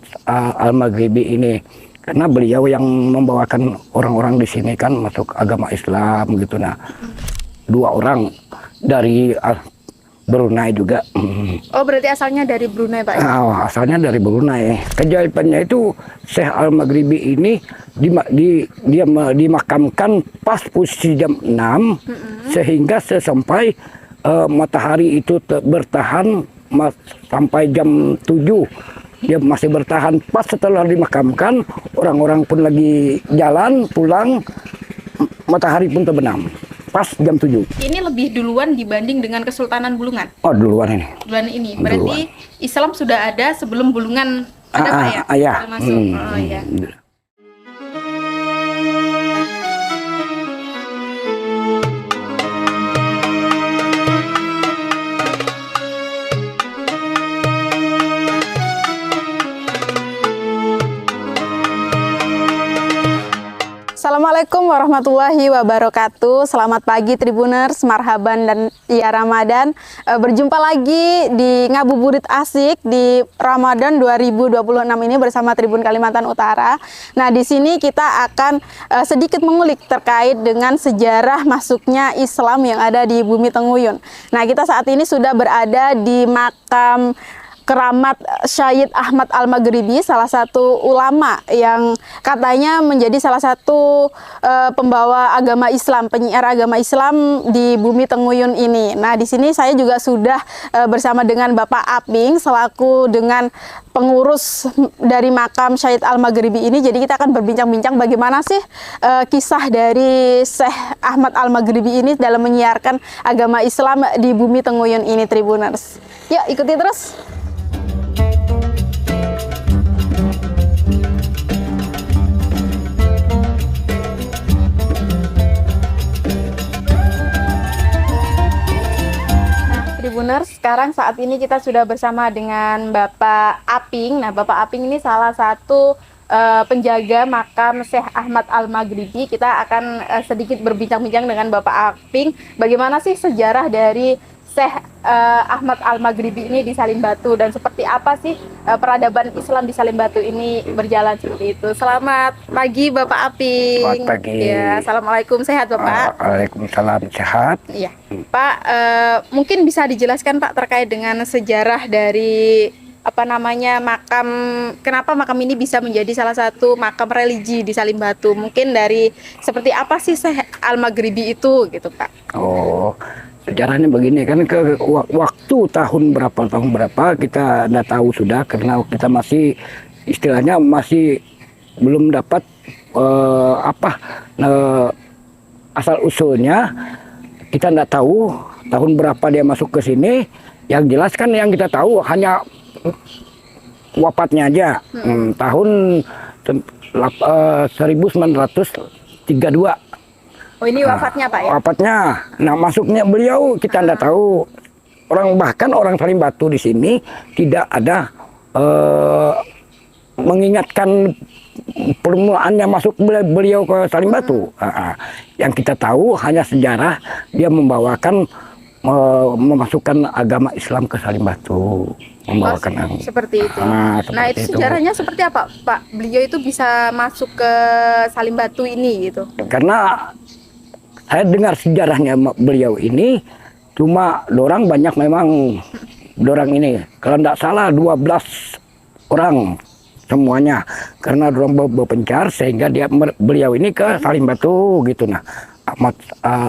Al-Maghribi ini karena beliau yang membawakan orang-orang di sini kan masuk agama Islam gitu. Nah, 2 orang dari Brunei juga. Oh, berarti asalnya dari Brunei, Pak? Asalnya dari Brunei. Keajaibannya itu Syekh Al-Maghribi ini dia dimakamkan pas posisi jam 6 sehingga sampai matahari itu bertahan sampai jam 7. Dia masih bertahan. Pas setelah dimakamkan, orang-orang pun lagi jalan pulang, matahari pun terbenam. Pas jam 7. Ini lebih duluan dibanding dengan Kesultanan Bulungan? Oh, duluan ini. Duluan ini. Berarti Islam sudah ada sebelum Bulungan ada, Pak ya? Ya. Masuk. Oh, ya. Assalamualaikum warahmatullahi wabarakatuh. Selamat pagi Tribuners, marhaban dan ya Ramadan. Berjumpa lagi di Ngabuburit Asik di Ramadan 2026 ini bersama Tribun Kalimantan Utara. Nah, di sini kita akan sedikit mengulik terkait dengan sejarah masuknya Islam yang ada di Bumi Tenguyun. Nah, kita saat ini sudah berada di makam keramat Syed Ahmad Al-Maghribi, salah satu ulama yang katanya menjadi salah satu pembawa agama Islam, penyiar agama Islam di Bumi Tenguyun ini. Nah, di sini saya juga sudah bersama dengan Bapak Aping selaku dengan pengurus dari makam Syed Al-Maghribi ini. Jadi kita akan berbincang-bincang bagaimana sih kisah dari Syekh Ahmad Al-Maghribi ini dalam menyiarkan agama Islam di Bumi Tenguyun ini, Tribuners. Yuk, ikuti terus. Tribuners, sekarang saat ini kita sudah bersama dengan Bapak Aping. Nah, Bapak Aping ini salah satu penjaga makam Syekh Ahmad Al-Maghribi. Kita akan sedikit berbincang-bincang dengan Bapak Aping. Bagaimana sih sejarah dari Syekh Ahmad Al-Maghribi ini di Salim Batu dan seperti apa sih peradaban Islam di Salim Batu ini berjalan seperti itu. Selamat pagi Bapak Aping. Selamat pagi. Ya, assalamualaikum, sehat Bapak? Waalaikumsalam, sehat. Iya, Pak, mungkin bisa dijelaskan Pak terkait dengan sejarah dari makam, kenapa makam ini bisa menjadi salah satu makam religi di Salim Batu? Mungkin dari seperti apa sih Syekh Al-Maghribi itu gitu Pak? Oh, sejarahnya begini kan, ke waktu tahun berapa kita tidak tahu sudah, karena kita masih istilahnya masih belum dapat asal usulnya. Kita tidak tahu tahun berapa dia masuk ke sini. Yang jelas kan yang kita tahu hanya wafatnya aja, tahun 1932. Oh, ini wafatnya Pak ya? Wafatnya. Nah, masuknya beliau kita tidak tahu. Bahkan orang Salim Batu di sini tidak ada mengingatkan permulaannya masuk beliau ke Salim Batu. Yang kita tahu hanya sejarah dia memasukkan agama Islam ke Salim Batu. Membawakan seperti itu. Seperti nah, itu sejarahnya seperti apa Pak? Beliau itu bisa masuk ke Salim Batu ini gitu? Karena saya dengar sejarahnya beliau ini, cuma dorang banyak memang, dorang ini kalau tidak salah 12 orang semuanya, karena dorang berpencar sehingga beliau ini ke Salim Batu gitu. Nah, Ahmad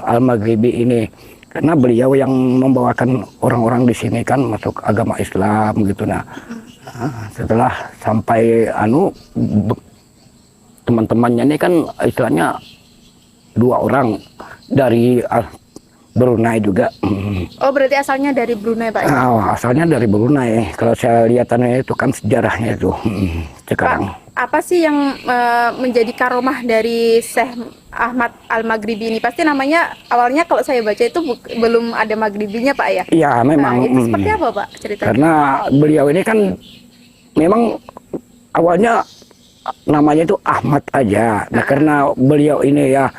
Al-Maghribi ini karena beliau yang membawakan orang-orang di sini kan masuk agama Islam gitu. Nah, setelah sampai teman-temannya ini kan istilahnya 2 orang dari Brunei juga. Oh, berarti asalnya dari Brunei Pak? Asalnya dari Brunei. Kalau saya lihatannya itu kan sejarahnya itu sekarang. Pak, apa sih yang menjadi karomah dari Syekh Ahmad Al-Maghribi ini? Pasti namanya awalnya kalau saya baca itu belum ada Maghribinya Pak ya? Iya, memang. Nah, itu seperti apa Pak ceritanya? Karena beliau ini kan memang awalnya namanya itu Ahmad aja. Nah, karena beliau ini ya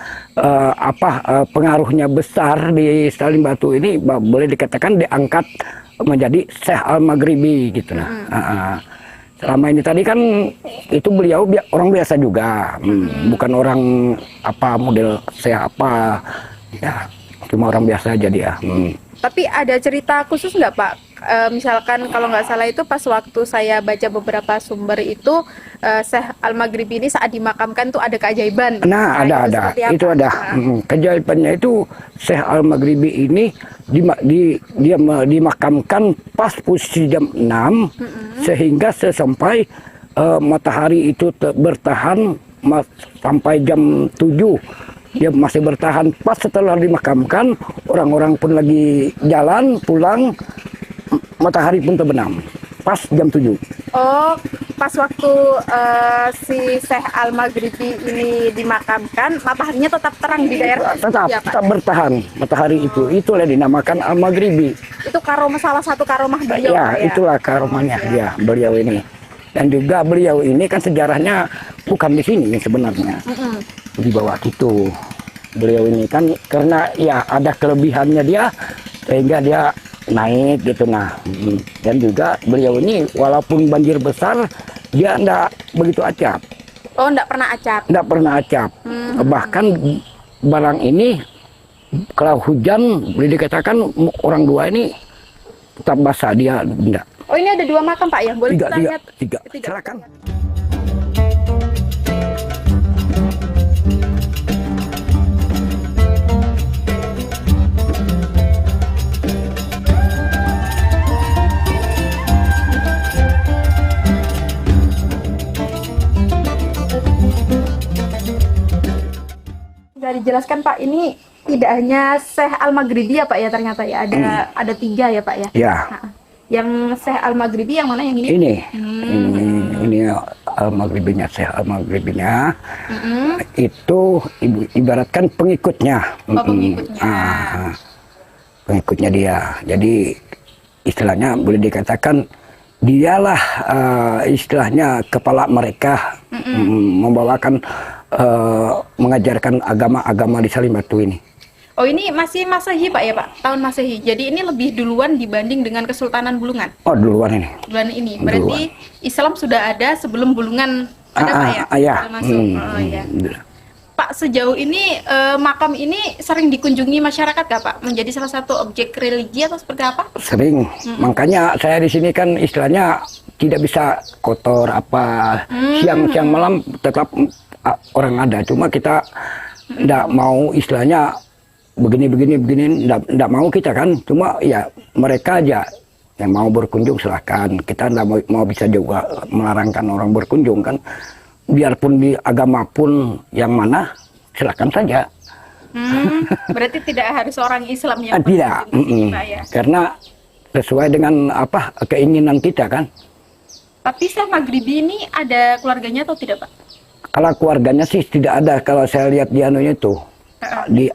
pengaruhnya besar di Salim Batu ini, boleh dikatakan diangkat menjadi Syekh Al-Maghribi gitu. selama ini tadi kan itu beliau orang biasa juga, bukan orang apa model saya apa, ya cuma orang biasa aja dia. Tapi ada cerita khusus nggak Pak? Misalkan kalau nggak salah itu pas waktu saya baca beberapa sumber itu Syekh Al-Maghribi ini saat dimakamkan tuh ada keajaiban. Nah, ada. Itu ada. Keajaibannya itu Syekh Al-Maghribi ini dia dimakamkan pas posisi jam 6 sehingga sampai matahari itu bertahan sampai jam 7. Dia masih bertahan. Pas setelah dimakamkan, orang-orang pun lagi jalan pulang, matahari pun terbenam pas jam 7. Oh, pas waktu si Syekh Al-Maghribi ini dimakamkan, mataharinya tetap terang di daerah ya, Pak? Tetap bertahan matahari itulah dinamakan Al-Maghribi. Itu salah satu karomah beliau ya, ya? Itulah karomahnya dia beliau ini. Dan juga beliau ini kan sejarahnya bukan di sini sebenarnya, di bawah itu. Beliau ini kan karena ya ada kelebihannya dia sehingga dia naik gitu. Nah, dan juga beliau ini walaupun banjir besar dia enggak begitu acap. Oh, enggak pernah acap. Enggak pernah acap. Bahkan barang ini kalau hujan boleh dikatakan orang dua ini tetap basah, dia enggak. Oh, ini ada 2 makam Pak ya? Boleh kita lihat? Tiga. Silakan. Sudah dijelaskan Pak, ini tidak hanya Syekh Al-Maghribi ya Pak ya, ternyata ya ada 3 ya Pak ya? Ya. Nah, yang Syekh Al-Maghribi yang mana yang ini? Ini Al-Maghribinya, Syekh Al-Maghribinya. Itu ibaratkan pengikutnya. Pengikutnya. Pengikutnya dia. Jadi istilahnya boleh dikatakan dialah istilahnya kepala mereka, membawakan mengajarkan agama-agama di Salim Batu ini. Oh, ini masih Masehi Pak ya Pak? Tahun Masehi. Jadi ini lebih duluan dibanding dengan Kesultanan Bulungan. Oh, duluan ini. Duluan ini. Berarti Islam sudah ada sebelum Bulungan ada Pak ya? Ya. Masuk. Oh ya. Pak, sejauh ini makam ini sering dikunjungi masyarakat gak Pak? Menjadi salah satu objek religi atau seperti apa? Sering. Makanya saya di sini kan istilahnya tidak bisa kotor apa. Siang malam tetap orang ada. Cuma kita tidak mau istilahnya begini enggak mau kita kan, cuma ya mereka aja yang mau berkunjung silahkan. Kita enggak mau bisa juga melarangkan orang berkunjung kan, biarpun di agama pun yang mana silahkan saja. Berarti tidak harus orang Islam yang tidak, ya? Karena sesuai dengan apa keinginan kita kan. Tapi Syekh Maghribi ini ada keluarganya atau tidak Pak? Kalau keluarganya sih tidak ada, kalau saya lihat di anunya itu di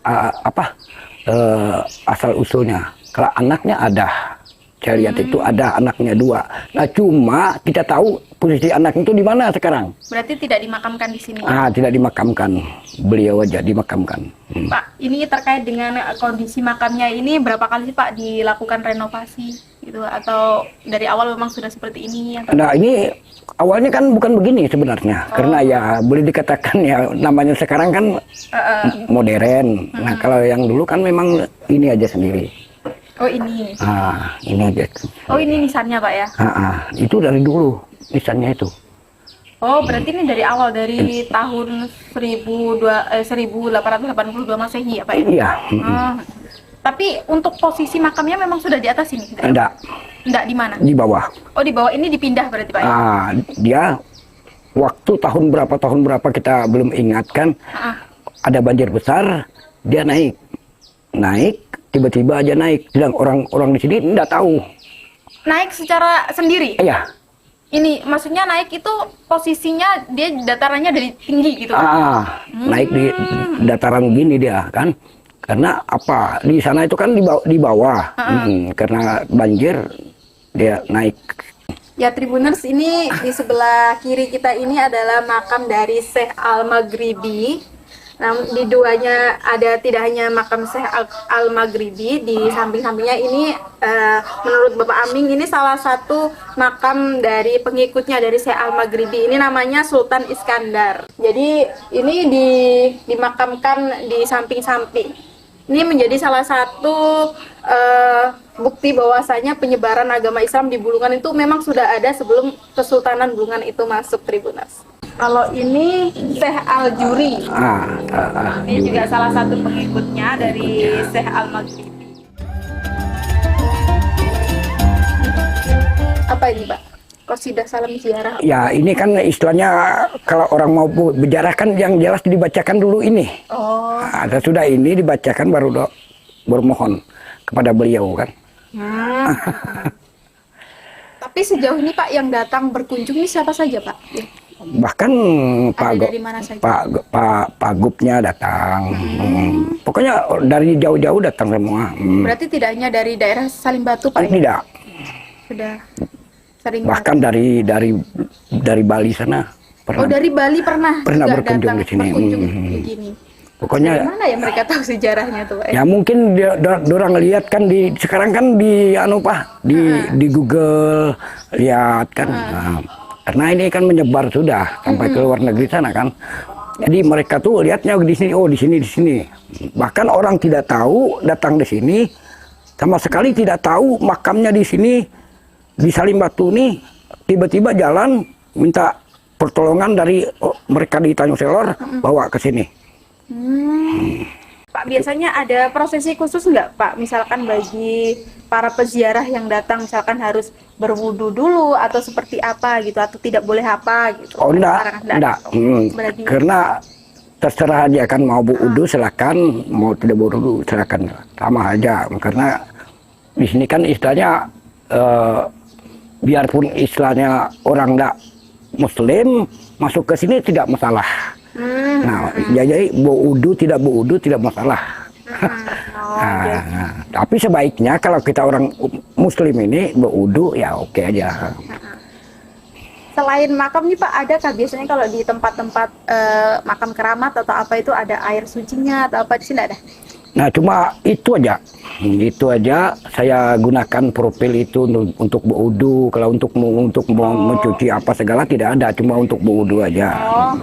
asal usulnya. Kalau anaknya ada, saya lihat itu ada anaknya 2. Nah cuma kita tahu posisi anak itu di mana sekarang. Berarti tidak dimakamkan di sini. Tidak dimakamkan, beliau aja dimakamkan. Pak, ini terkait dengan kondisi makamnya ini berapa kali sih Pak dilakukan renovasi gitu, atau dari awal memang sudah seperti ini? Atau... Nah ini awalnya kan bukan begini sebenarnya, karena ya boleh dikatakan ya namanya sekarang kan modern. Nah kalau yang dulu kan memang ini aja sendiri. Oh ini? Ini aja. Oh ini nisannya Pak ya? Itu dari dulu nisannya itu. Oh berarti ini dari awal, dari tahun 1882 Masehi ya Pak ya? Iya. Tapi untuk posisi makamnya memang sudah di atas ini? Enggak. Enggak, di mana? Di bawah. Oh di bawah ini dipindah berarti Pak ya? Dia waktu tahun berapa kita belum ingat kan, ada banjir besar, dia naik, tiba-tiba aja naik. Bilang orang di sini enggak tahu. Naik secara sendiri? Iya. Ini maksudnya naik itu posisinya dia datarannya dari tinggi gitu? Naik di dataran gini dia kan. Karena apa, di sana itu kan di bawah, karena banjir dia naik. Ya Tribuners, ini di sebelah kiri kita ini adalah makam dari Syekh Al-Maghribi. Nah, di duanya ada tidak hanya makam Syekh Al-Maghribi, di samping-sampingnya ini menurut Bapak Aming ini salah satu makam dari pengikutnya dari Syekh Al-Maghribi. Ini namanya Sultan Iskandar. Jadi ini dimakamkan di samping-samping. Ini menjadi salah satu bukti bahwasanya penyebaran agama Islam di Bulungan itu memang sudah ada sebelum Kesultanan Bulungan itu masuk, Tribuners. Kalau ini Syekh Al-Juri, ini juga salah satu pengikutnya dari Syekh Al-Maghribi. Apa ini, Pak? Qasidah Salam Ziarah. Ya, ini kan istilahnya kalau orang mau berjarah kan yang jelas dibacakan dulu ini. Oh. Nah, sudah ini dibacakan baru bermohon kepada beliau kan. Tapi sejauh ini Pak yang datang berkunjung ini siapa saja Pak? Bahkan Pak Gubnya datang. Pokoknya dari jauh-jauh datang semua. Berarti tidak hanya dari daerah Salimbatu Pak? Tidak. Sudah sering. Bahkan dari Bali sana. Oh, dari Bali pernah berkunjung di sini. Begini. Pokoknya dari mana ya mereka tahu sejarahnya tuh Pak? Ya mungkin orang lihat kan sekarang kan di di Google lihat kan. Nah, karena ini kan menyebar sudah sampai ke luar negeri sana kan. Jadi mereka tuh lihatnya di sini, oh di sini. Bahkan orang tidak tahu datang di sini sama sekali tidak tahu makamnya di sini di Salimbatu nih, tiba-tiba jalan minta pertolongan dari mereka di Tanjung Selor bawa ke sini. Pak, biasanya ada prosesi khusus nggak Pak? Misalkan bagi para peziarah yang datang, misalkan harus berwudu dulu atau seperti apa gitu, atau tidak boleh apa gitu? Oh enggak. Karena terserah aja kan, mau berwudu silakan, mau tidak berwudu silakan, sama aja. Karena di sini kan istilahnya biarpun istilahnya orang enggak Muslim masuk ke sini tidak masalah. Nah, jadi berwudu tidak masalah. Tapi sebaiknya kalau kita orang Muslim ini berwudu ya oke aja. Selain makam nih Pak, adakah biasanya kalau di tempat-tempat makam keramat atau apa itu ada air sucinya atau apa, di sini ada? Nah, cuma itu aja saya gunakan profil itu untuk berwudu. Kalau untuk mencuci apa segala tidak ada, cuma untuk berwudu aja. Oh,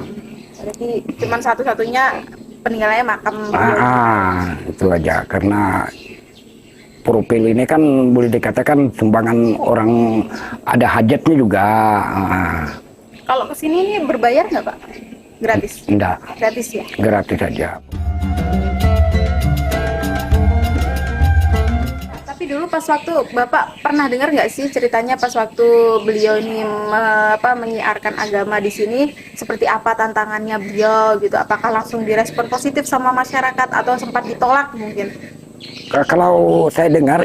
berarti cuma satu-satunya peninggalannya makam. Itu aja, karena profil ini kan boleh dikatakan sumbangan orang ada hajatnya juga. Kalau kesini ini berbayar nggak Pak? Gratis? Enggak. Gratis ya? Gratis saja. Tapi dulu pas waktu Bapak pernah dengar nggak sih ceritanya pas waktu beliau ini menyiarkan agama di sini, seperti apa tantangannya beliau gitu? Apakah langsung direspon positif sama masyarakat atau sempat ditolak mungkin? Kalau saya dengar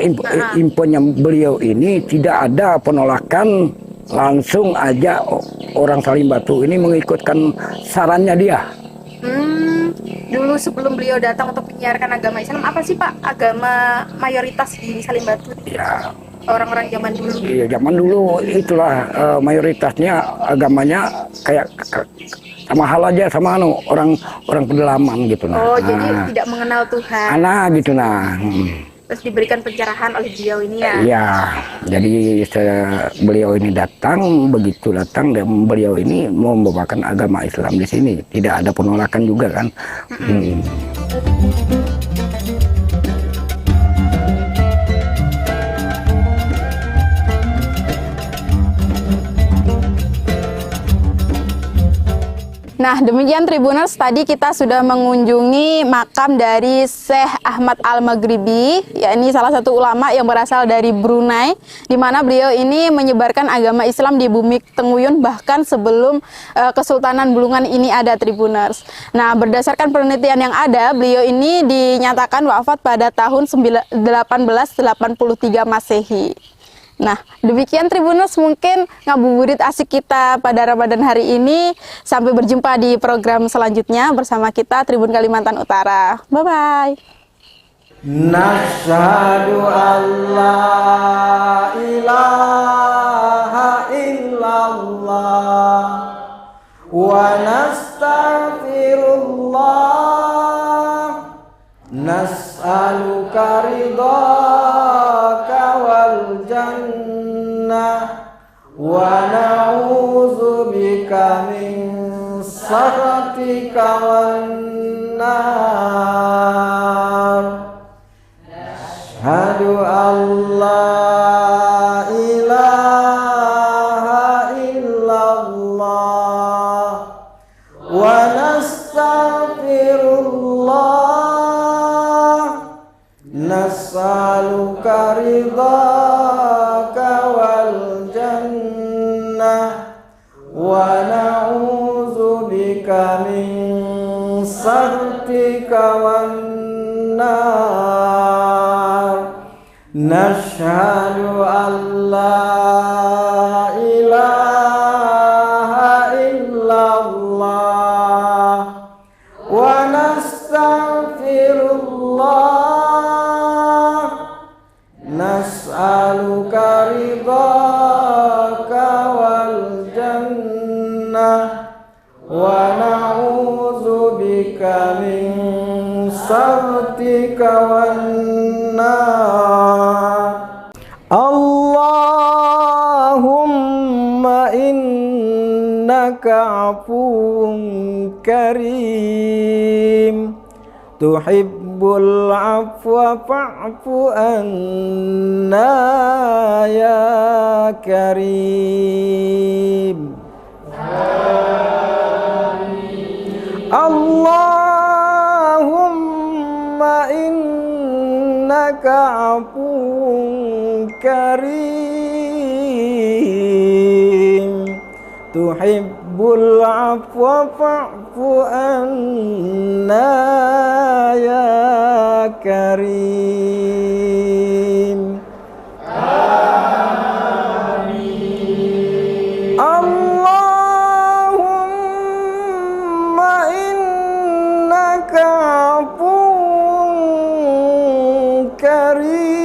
infonya beliau ini tidak ada penolakan, langsung aja orang Salimbatu ini mengikutkan sarannya dia. Dulu sebelum beliau datang untuk menyiarkan agama Islam, apa sih Pak agama mayoritas di Salimbatu? Ya, orang-orang zaman dulu. Iya, zaman dulu itulah mayoritasnya agamanya kayak sama hal aja sama orang pedalaman gitu nah. Oh, jadi tidak mengenal Tuhan. Gitu nah. Terus diberikan pencerahan oleh beliau ini ya. Iya. Jadi beliau ini begitu datang dan beliau ini mau membawakan agama Islam di sini. Tidak ada penolakan juga kan. Nah, demikian Tribuners, tadi kita sudah mengunjungi makam dari Syekh Ahmad Al-Maghribi, yakni salah satu ulama yang berasal dari Brunei, di mana beliau ini menyebarkan agama Islam di bumi Tenguyun bahkan sebelum Kesultanan Bulungan ini ada, Tribuners. Nah, berdasarkan penelitian yang ada, beliau ini dinyatakan wafat pada tahun 1883 Masehi. Nah, demikian Tribuners mungkin ngabuburit asik kita pada Ramadan hari ini. Sampai berjumpa di program selanjutnya bersama kita Tribun Kalimantan Utara. Bye-bye. Nashhadu an la ilaha illallah wa nastaghfirullah nas'aluka ridhaka wal jannah wa na'udzubika min sakhatika wan nar. Asyhadu an la ilaha illallah wa nastaghfirullah nas'aluka ridhaka wal jannah wa na'udzubika min sakhatika wan nar. Nashhadu an la ilaha illallah wa nastaghfirullah nas'aluka ridhaka wal jannah wa na'udzubika min sakhatika wan nar. Allahumma innaka afuwun karim tuhibbul afwa fa'fu anna ya karim. Allahumma innaka afuwun karim tuhibbul afwa fa'fu anna ya karim. Allahumma innaka afuwun karim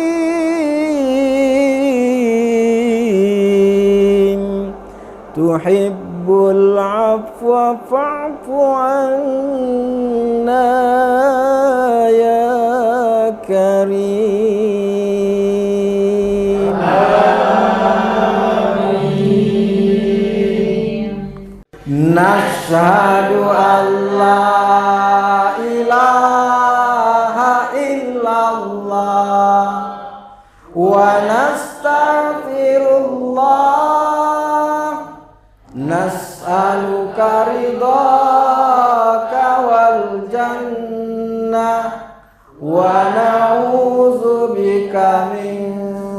tuhibbul afwa fa'fu anna ya karim. Nashhadu an la ilaha illallah wa nastaghfirullah nas'aluka ridhaka wal jannah wa na'udzubika min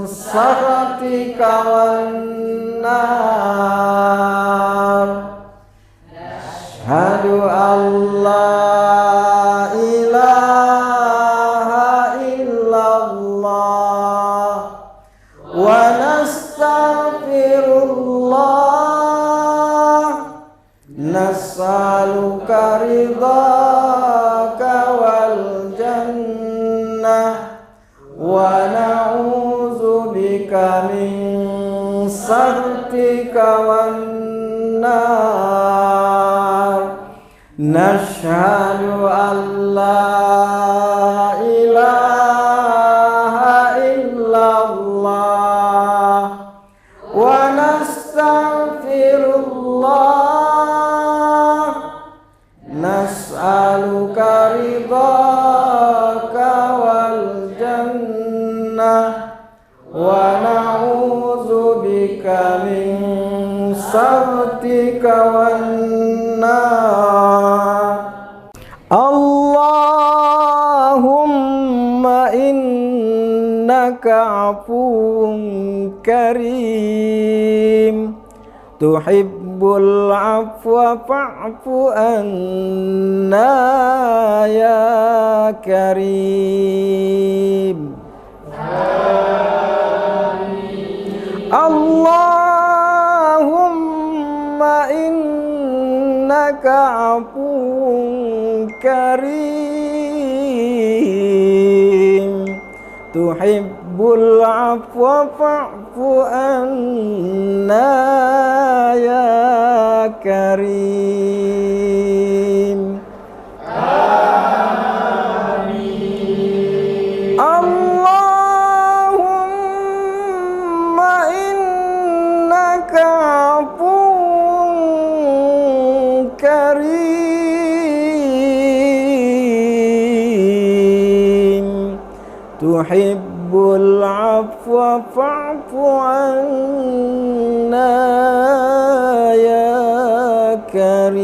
sakhatika wan nar. Asyhadu an la ilaha illallah wa nastaghfirullah nas'aluka ridhaka wal jannah wa na'udzubika min sakhatika wan nar. Nashhadu an la ilaha illallah wa nastaghfirullah nas'aluka ridhaka wal jannah wa na'udzubika min sakhatika wan nar. Allahumma innaka afuwun karim tuhibbul afwa fa'fu anna ya karim. Allahumma innaka afuwun karim tuhibbul afwa fa'fu anna ya karim. Amin. tuhibbul afwa fa'fu anna ya karim.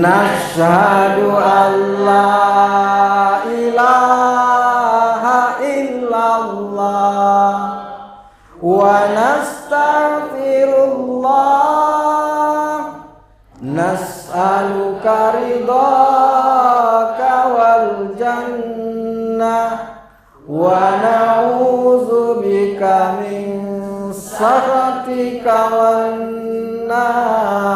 Nashhadu an la ilaha illallah wa nastaghfirullah, nas'aluka ridhaka wal jannah wa na'udzubika min sakhatika wan nar.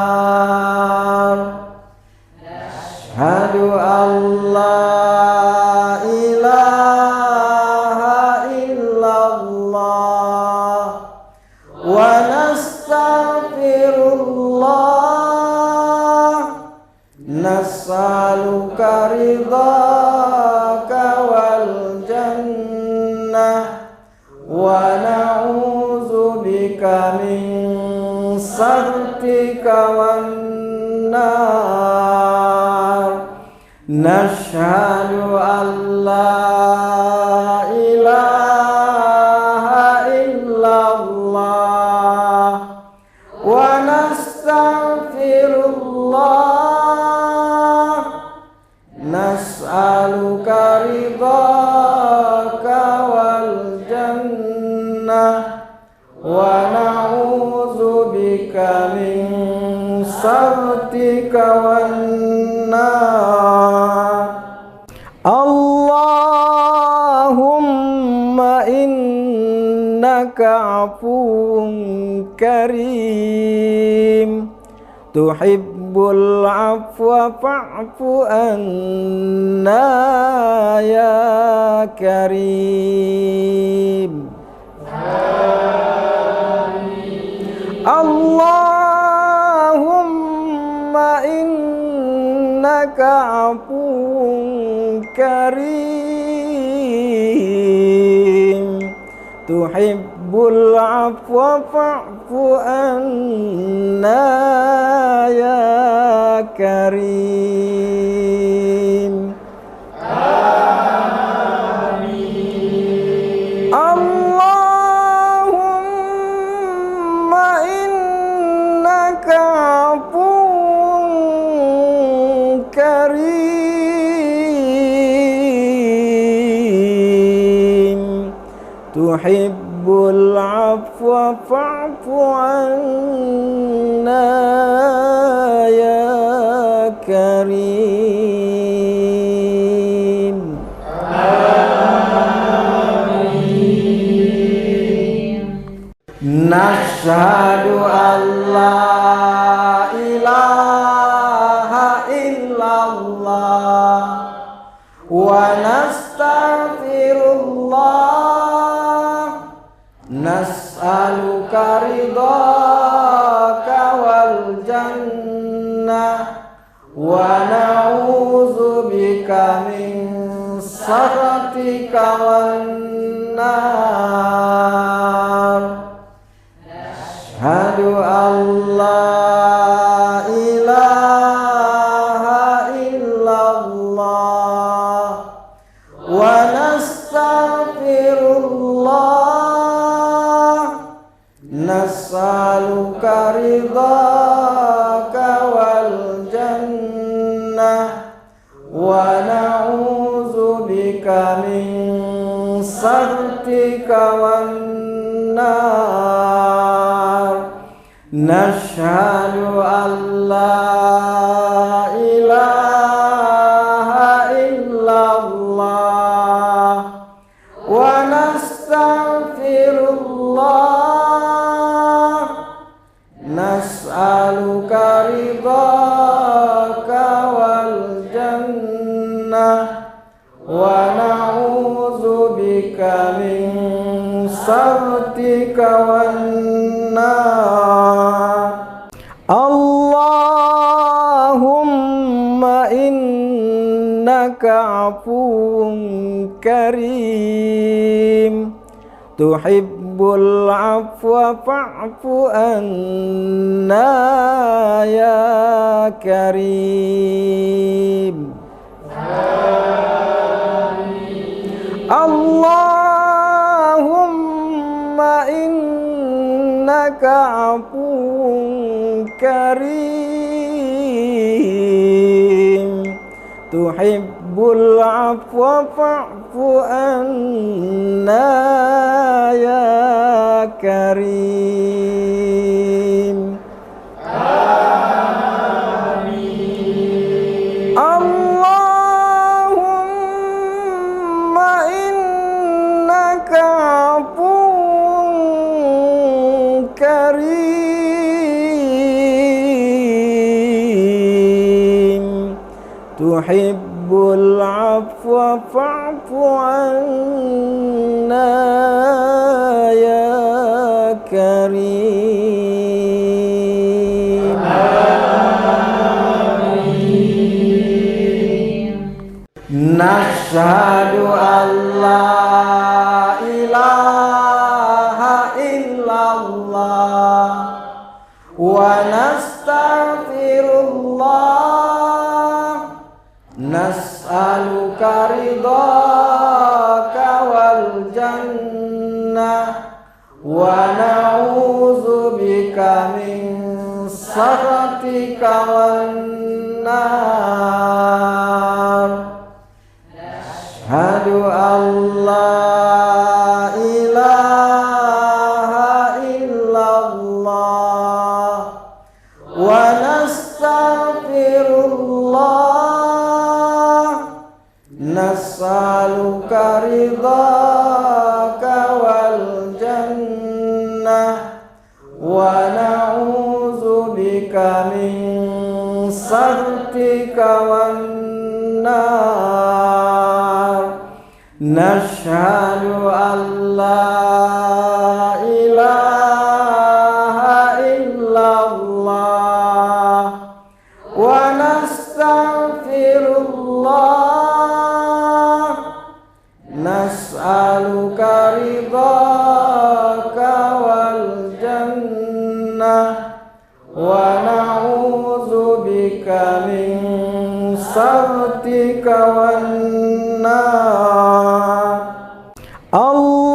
Asyhadu an la ilaha illallah wa nastaghfirullah, nas'aluka ridhaka wal jannah wa na'udzubika min sakhatika wan nar. Nashhadu an la ilaha illallah wa nastaghfirullah, nas'aluka ridhaka wal jannah wa na'udzubika min sakhatika wan nar. Allahumma innaka afuwun karim, tuhibbul afwa fa'fu anna ya karim. Allahumma innaka afuwun karim, tuhibbul afwa fa'fu anna ya karim. Allahumma innaka afuwun karim, tuhibbul afwa fa'fu anna ya karim. Nashhadu an la ilaha illallah wa nastaghfirullah, nas'aluka ridhaka wal jannah wa na'udzubika min sakhatika wan nar. Asyhadu an la ilaha illallah wa nastaghfirullah, nas'aluka ridhaka wal jannah wa na'udzubika min sakhatika wan nar. Nashhadu an la ilaha illallah wa nastaghfirullah, nas'aluka ridhaka wal jannah wa na'udzubika min sakhatika wan nar. Allahumma innaka afuwun karim, tuhibbul tuhibbul afwa fa'fu anna ya karim. Allahumma innaka afuwun karim, tuhibbul afwa fa'fu anna ya karim. Allahumma innaka afuwun karim, tuhibbul afwa fa'fu anna ya karim. Nashhadu an la ilaha illallah wa nastaghfirullah, nas'aluka ridhaka wal jannah wa na'udzubika min sakhatika wan nar. Asyhadu an la ilaha illallah wa nastaghfirullah, nas'aluka ridhaka wal jannah wa na'udzubika min sakhatika wan nar. Nashhadu an la ilaha illallah wa nastaghfirullah, nas'aluka ridhaka wal jannah wa na'udzubika min sakhatika wan nar. Allahumma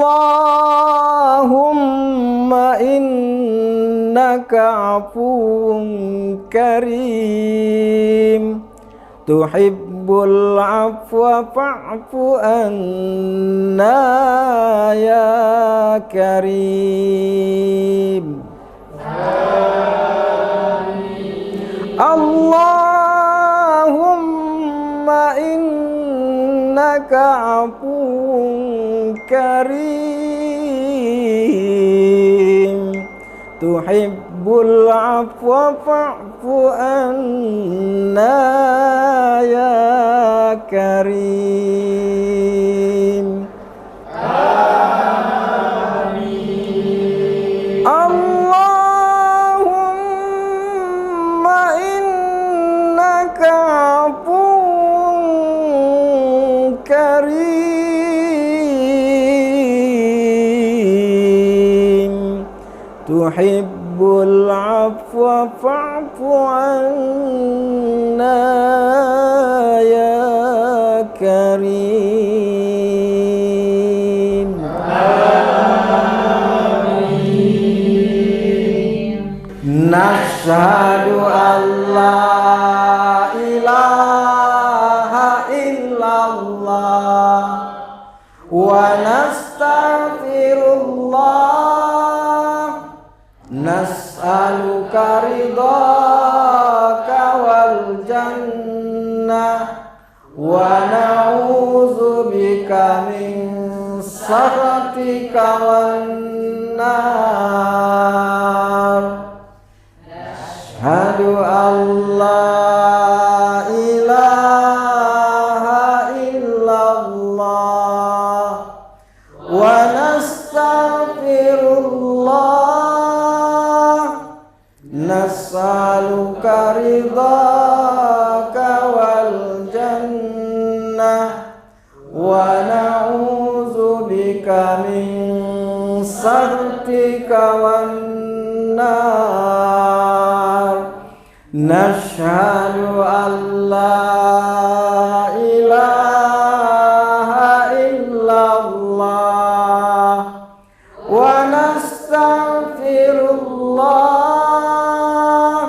innaka afuwun karim, tuhibbul afwa fa'fu anna ya karim. Allahumma innaka afuwun karim, tuhibbul afwa fa'fu anna ya karim. Allahumma innaka afuwun karim, tuhibbul afwa fa'fu anna ya karim. Nashhadu an la ilaha illallah wa nastaghfirullah, nas'aluka ridhaka wal jannah wa na'udzubika min sakhatika wan nar. Asyhadu an la ilaha illallah wa nastaghfirullah, nas'aluka ridhaka wal jannah wa na'udzubika min saktika wan nar. Nashhadu an la ilaha illallah wa nastaghfirullah.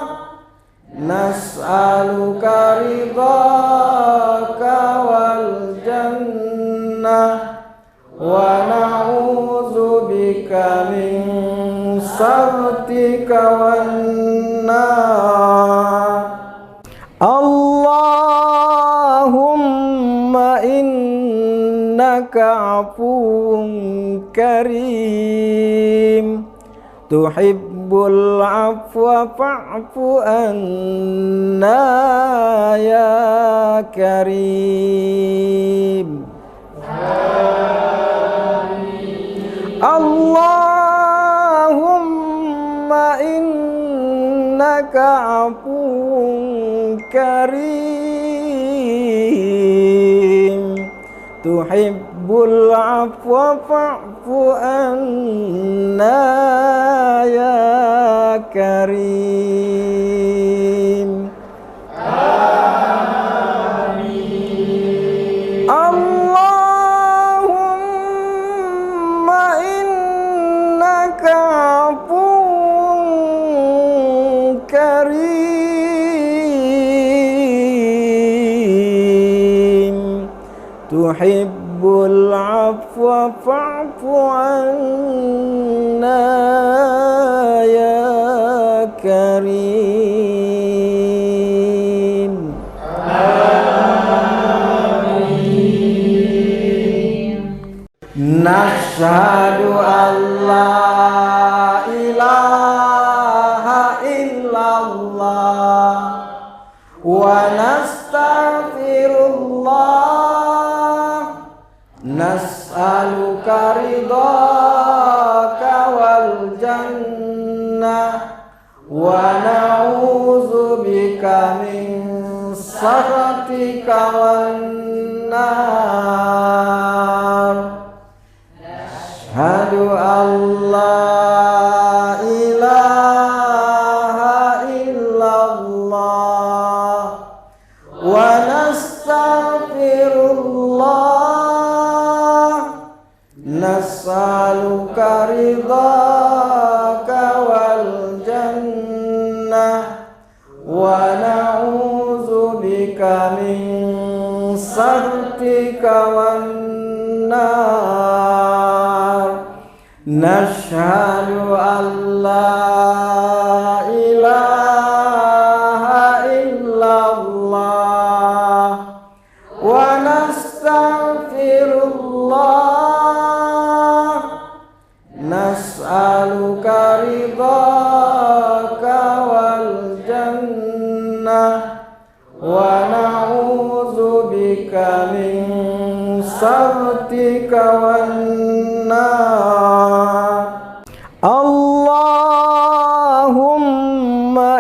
Nas'aluka ridhaka wal jannah wa na'udzubika min sakhatika wan nar. Allahumma innaka afuwun karim tuhibbul afwa fa'fu anna ya karim. Allahumma innaka afuwun karim tuhibbul afwa fa'fu anna ya karim. Allahumma innaka afuwun karim tuhibbul afwa fa'fu anna ya karim. Nashhadu an la ilaha illallah wa nastaghfirullah. Nas'aluka ridhaka wal jannah wa na'udzubika min sakhatika wan nar. Ashhadu an la ilaha illallah wa nastaghfirullah. Nas'aluka ridhaka wal jannah wa na'udzubika min sakhatika wan nar. Nashhadu an la ilaha illallah wa nastaghfirullah. Nas'aluka ridhaka wal jannah wa na'udzubika min sakhatika wan nar. Allahumma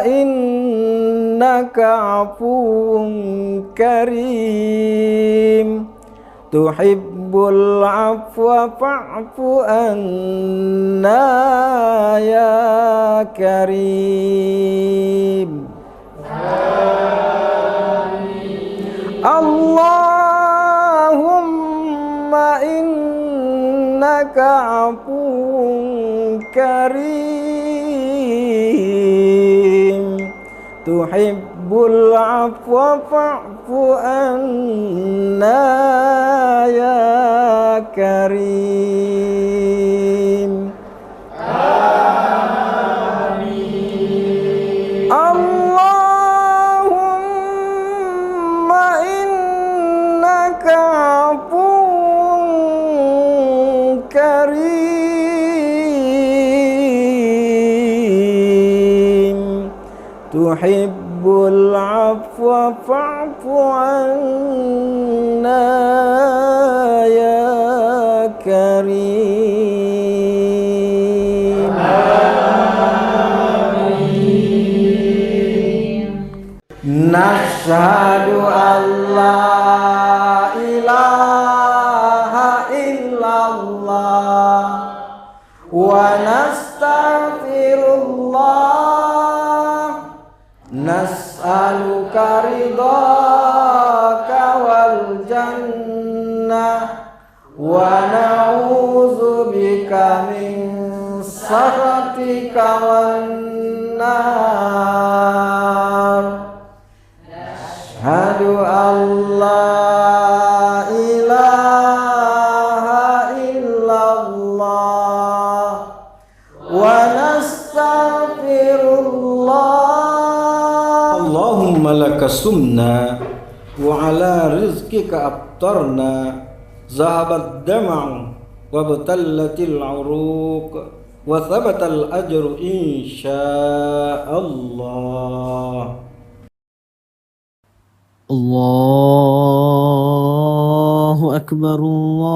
innaka afuwun karim tuhibbul afwa fa'fu anna ya karim. Allahumma innaka afuwun karim tuhibbul afwa fa'fu anna ya karim. Allahumma innaka afuwun karim tuhibbul afwa fa'fu anna ya karim. Nashhadu an la ilaha illallah wa nastaghfirullah nas'aluka ridhaka wal jannah wa na'udzubika min sakhatika wan nar. Asyhadu an la ilaha illallah wa nastaghfirullah. Allahumma laka sumna wa ala rizqika aftarna zahabat dam'u wa batallatil uruq wa thabatal ajru insyaallah. Allahu akbar, Allahu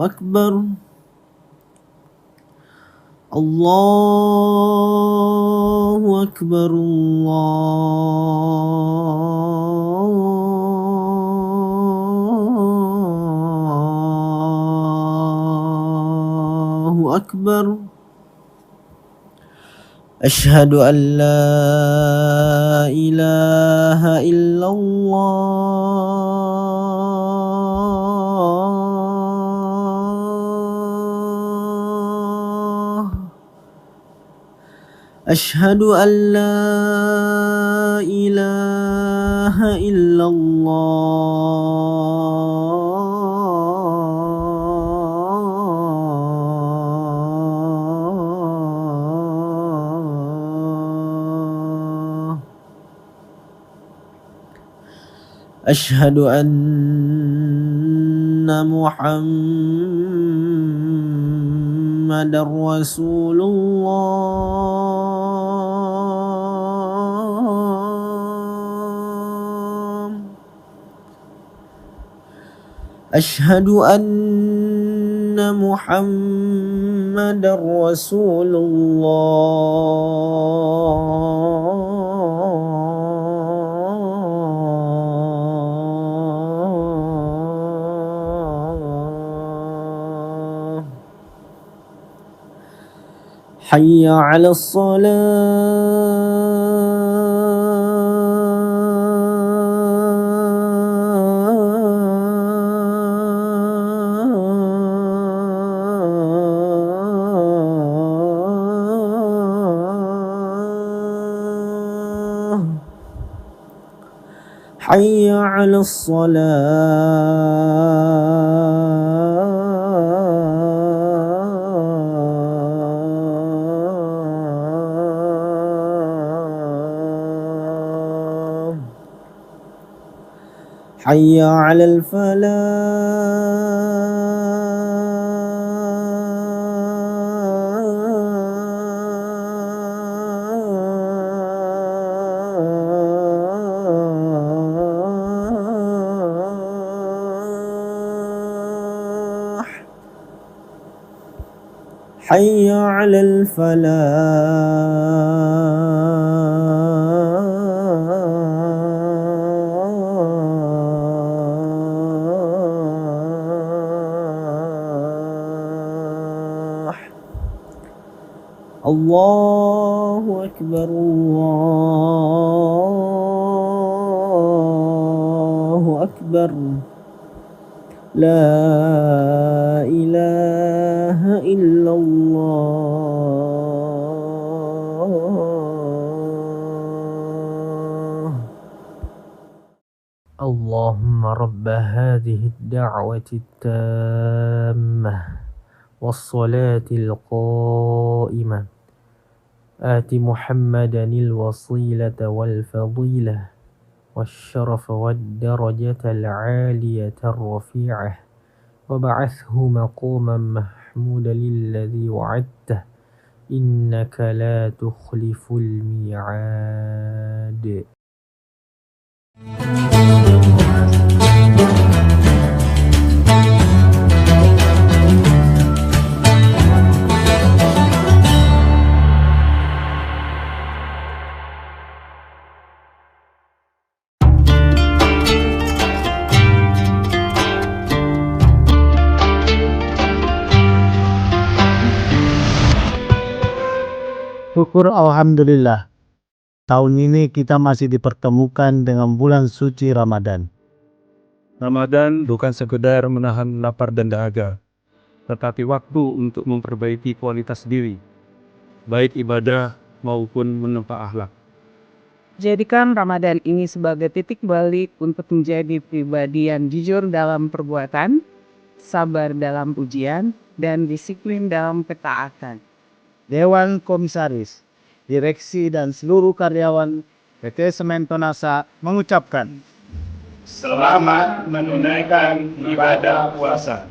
akbar, Allahu akbar, Allahu akbar. Asyhadu an la ilaha illallah. Asyhadu an la ilaha illallah. Asyhadu anna Muhammadar Rasulullah. Asyhadu anna Muhammadar Rasulullah. Hayya 'alas salah. Hayya 'alas salah. Hayya 'alal falah. Hayya 'alal falah. Allahu akbar, Allahu akbar. La ilaha illallah. Allahumma rabba hadhihi ad-da'wati at-tammah was-salati al-qa'imah آت محمدا الوسيلة والفضيلة والشرف والدرجة العالية الرفيعة وبعثه مقاما محمودا الذي وعدته إنك لا تخلف الميعاد. Syukur alhamdulillah. Tahun ini kita masih dipertemukan dengan bulan suci Ramadan. Ramadan bukan sekedar menahan lapar dan dahaga, tetapi waktu untuk memperbaiki kualitas diri, baik ibadah maupun menempa akhlak. Jadikan Ramadan ini sebagai titik balik untuk menjadi pribadi yang jujur dalam perbuatan, sabar dalam ujian, dan disiplin dalam ketaatan. Dewan Komisaris, Direksi dan seluruh karyawan PT Semen Tonasa mengucapkan Selamat menunaikan ibadah puasa.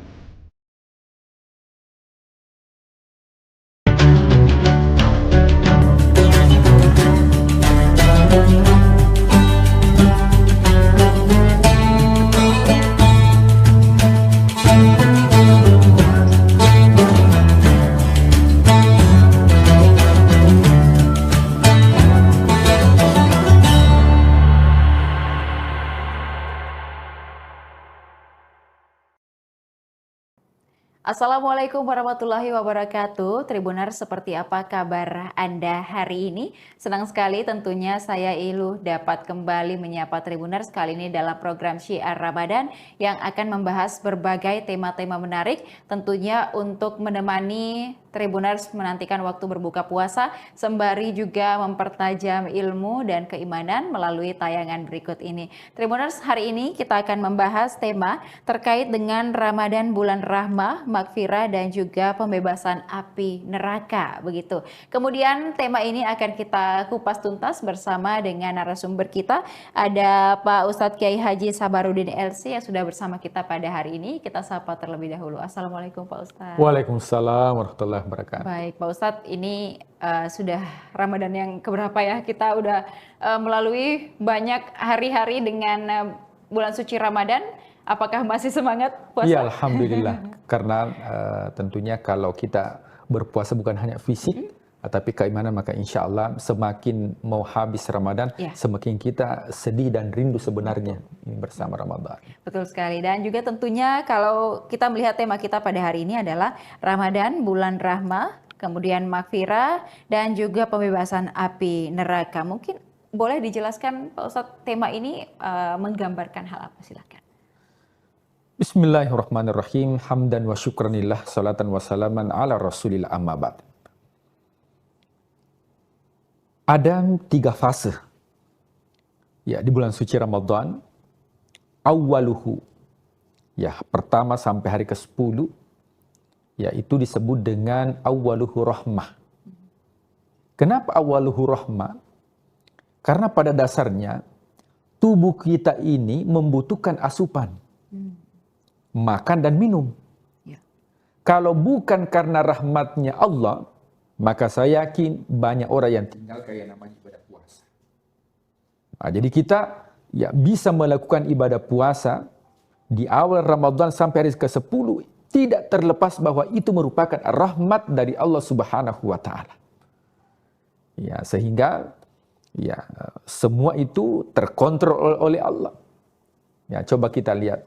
Assalamualaikum warahmatullahi wabarakatuh. Tribuners, seperti apa kabar Anda hari ini? Senang sekali tentunya saya Ilu dapat kembali menyapa Tribuners kali ini dalam program Syiar Ramadan yang akan membahas berbagai tema-tema menarik tentunya untuk menemani Tribuners menantikan waktu berbuka puasa sembari juga mempertajam ilmu dan keimanan melalui tayangan berikut ini. Tribuners, hari ini kita akan membahas tema terkait dengan Ramadan bulan rahmah, maghfirah dan juga pembebasan api neraka begitu. Kemudian tema ini akan kita kupas tuntas bersama dengan narasumber kita. Ada Pak Ustadz Kiai Haji Sabarudin LC yang sudah bersama kita pada hari ini. Kita sapa terlebih dahulu. Assalamualaikum Pak Ustadz. Waalaikumsalam warahmatullahi wabarakatuh. Baik Pak Ustadz, ini sudah Ramadan yang keberapa ya? Kita udah melalui banyak hari-hari dengan bulan suci Ramadan. Apakah masih semangat puasa? Iya, alhamdulillah. Karena tentunya kalau kita berpuasa bukan hanya fisik, tapi keimanan, maka insya Allah semakin mau habis Ramadan, semakin kita sedih dan rindu sebenarnya ini bersama Ramadan. Betul sekali. Dan juga tentunya kalau kita melihat tema kita pada hari ini adalah Ramadan, bulan rahmah, kemudian maghfirah, dan juga pembebasan api neraka. Mungkin boleh dijelaskan Pak Ustadz, tema ini menggambarkan hal apa? Silakan. Bismillahirrahmanirrahim. Hamdan wa syukranillah, salatan wa salaman ala rasulillah amma ba'd. Ada 3 fase ya di bulan suci Ramadan. Awaluhu, ya pertama sampai hari ke-10, yaitu disebut dengan awaluhu rahmah. Kenapa awaluhu rahmah? Karena pada dasarnya tubuh kita ini membutuhkan asupan, makan dan minum. Kalau bukan karena rahmatnya Allah, maka saya yakin banyak orang yang tinggal kayak namanya ibadah puasa. Nah, jadi kita ya bisa melakukan ibadah puasa di awal Ramadan sampai hari ke-10 tidak terlepas bahwa itu merupakan rahmat dari Allah Subhanahu wa taala. Ya, sehingga ya semua itu terkontrol oleh Allah. Ya, coba kita lihat.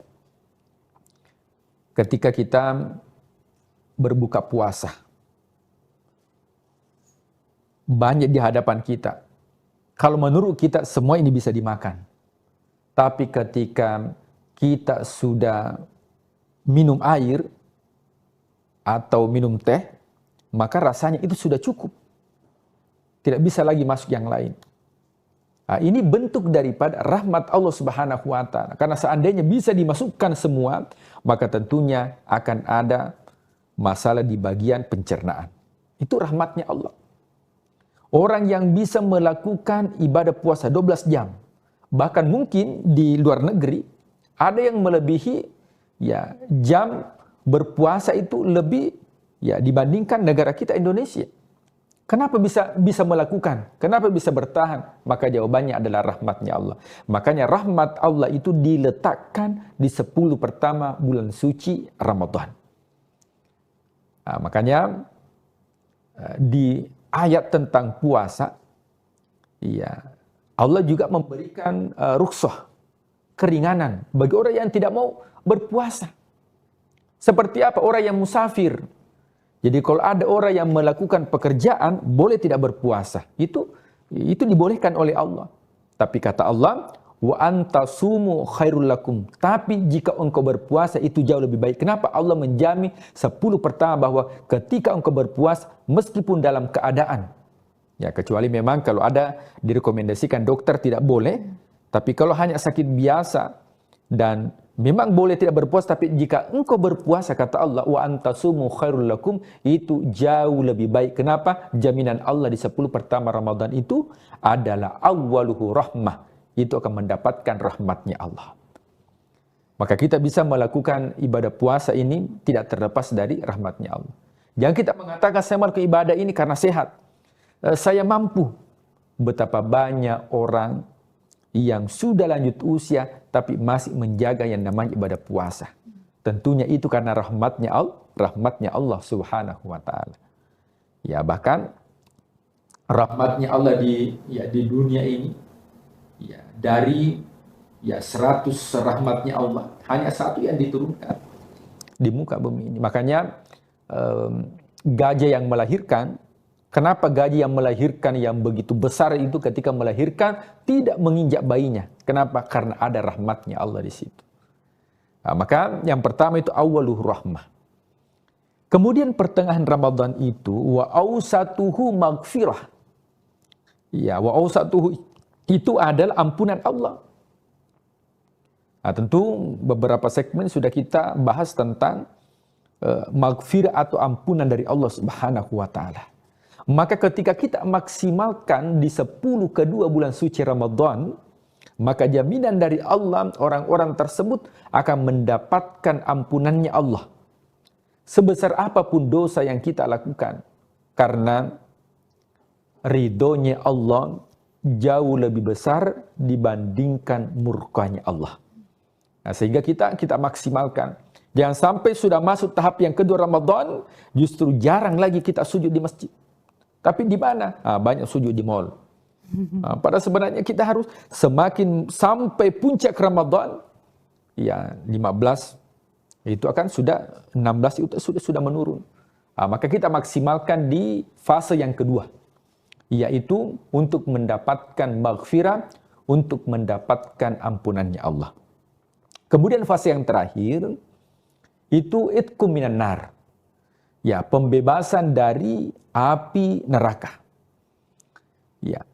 Ketika kita berbuka puasa, banyak di hadapan kita. Kalau menurut kita semua ini bisa dimakan. Tapi ketika kita sudah minum air atau minum teh, maka rasanya itu sudah cukup. Tidak bisa lagi masuk yang lain. Nah, ini bentuk daripada rahmat Allah Subhanahu wa taala. Karena seandainya bisa dimasukkan semua, maka tentunya akan ada masalah di bagian pencernaan. Itu rahmatnya Allah. Orang yang bisa melakukan ibadah puasa 12 jam, bahkan mungkin di luar negeri ada yang melebihi ya jam berpuasa itu lebih ya dibandingkan negara kita Indonesia. Kenapa bisa melakukan? Kenapa bisa bertahan? Maka jawabannya adalah rahmatnya Allah. Makanya rahmat Allah itu diletakkan di 10 pertama bulan suci Ramadan. Nah, makanya di ayat tentang puasa, ya Allah juga memberikan rukhsah, keringanan bagi orang yang tidak mau berpuasa. Seperti apa? Orang yang musafir, Jadi kalau ada orang yang melakukan pekerjaan boleh tidak berpuasa, itu dibolehkan oleh Allah. Tapi kata Allah, wa antasumu khairul lakum. Tapi jika engkau berpuasa itu jauh lebih baik. Kenapa Allah menjamin 10 pertama bahwa ketika engkau berpuasa meskipun dalam keadaan, ya kecuali memang kalau ada direkomendasikan dokter tidak boleh, tapi kalau hanya sakit biasa dan memang boleh tidak berpuasa, tapi jika engkau berpuasa kata Allah wa antasumu khairul lakum, itu jauh lebih baik. Kenapa? Jaminan Allah di 10 pertama Ramadan itu adalah awwaluhu rahmah. Itu akan mendapatkan rahmatnya Allah. Maka kita bisa melakukan ibadah puasa ini tidak terlepas dari rahmatnya Allah. Jangan kita mengatakan saya melakukan ibadah ini karena sehat, saya mampu. Betapa banyak orang yang sudah lanjut usia tapi masih menjaga yang namanya ibadah puasa. Tentunya itu karena rahmatnya Allah Subhanahu wa taala. Ya, bahkan rahmatnya Allah di dunia ini ya dari 100 rahmatnya Allah hanya satu yang diturunkan di muka bumi ini. Makanya gajah yang melahirkan, kenapa gajah yang melahirkan yang begitu besar itu ketika melahirkan tidak menginjak bayinya? Kenapa? Karena ada rahmatnya Allah di situ. Nah, maka yang pertama itu awwaluhu rahmah. Kemudian pertengahan Ramadan itu wa ausatuhu maghfirah. Ya, wa ausatuhu itu adalah ampunan Allah. Nah, tentu beberapa segmen sudah kita bahas tentang maghfirah atau ampunan dari Allah Subhanahu wa taala. Maka ketika kita maksimalkan di 10 kedua bulan suci Ramadan, maka jaminan dari Allah orang-orang tersebut akan mendapatkan ampunannya Allah. Sebesar apapun dosa yang kita lakukan, karena ridhonya Allah jauh lebih besar dibandingkan murkanya Allah. Nah, sehingga kita maksimalkan. Jangan sampai sudah masuk tahap yang kedua Ramadan, justru jarang lagi kita sujud di masjid. Tapi di mana? Banyak sujud di mall. Pada sebenarnya kita harus semakin sampai puncak Ramadan, ya 15 itu akan sudah 16 itu sudah menurun. Maka kita maksimalkan di fase yang kedua, yaitu untuk mendapatkan maghfirah, untuk mendapatkan ampunannya Allah. Kemudian fase yang terakhir itu itqum minan nar. Ya, pembebasan dari api neraka. Ya.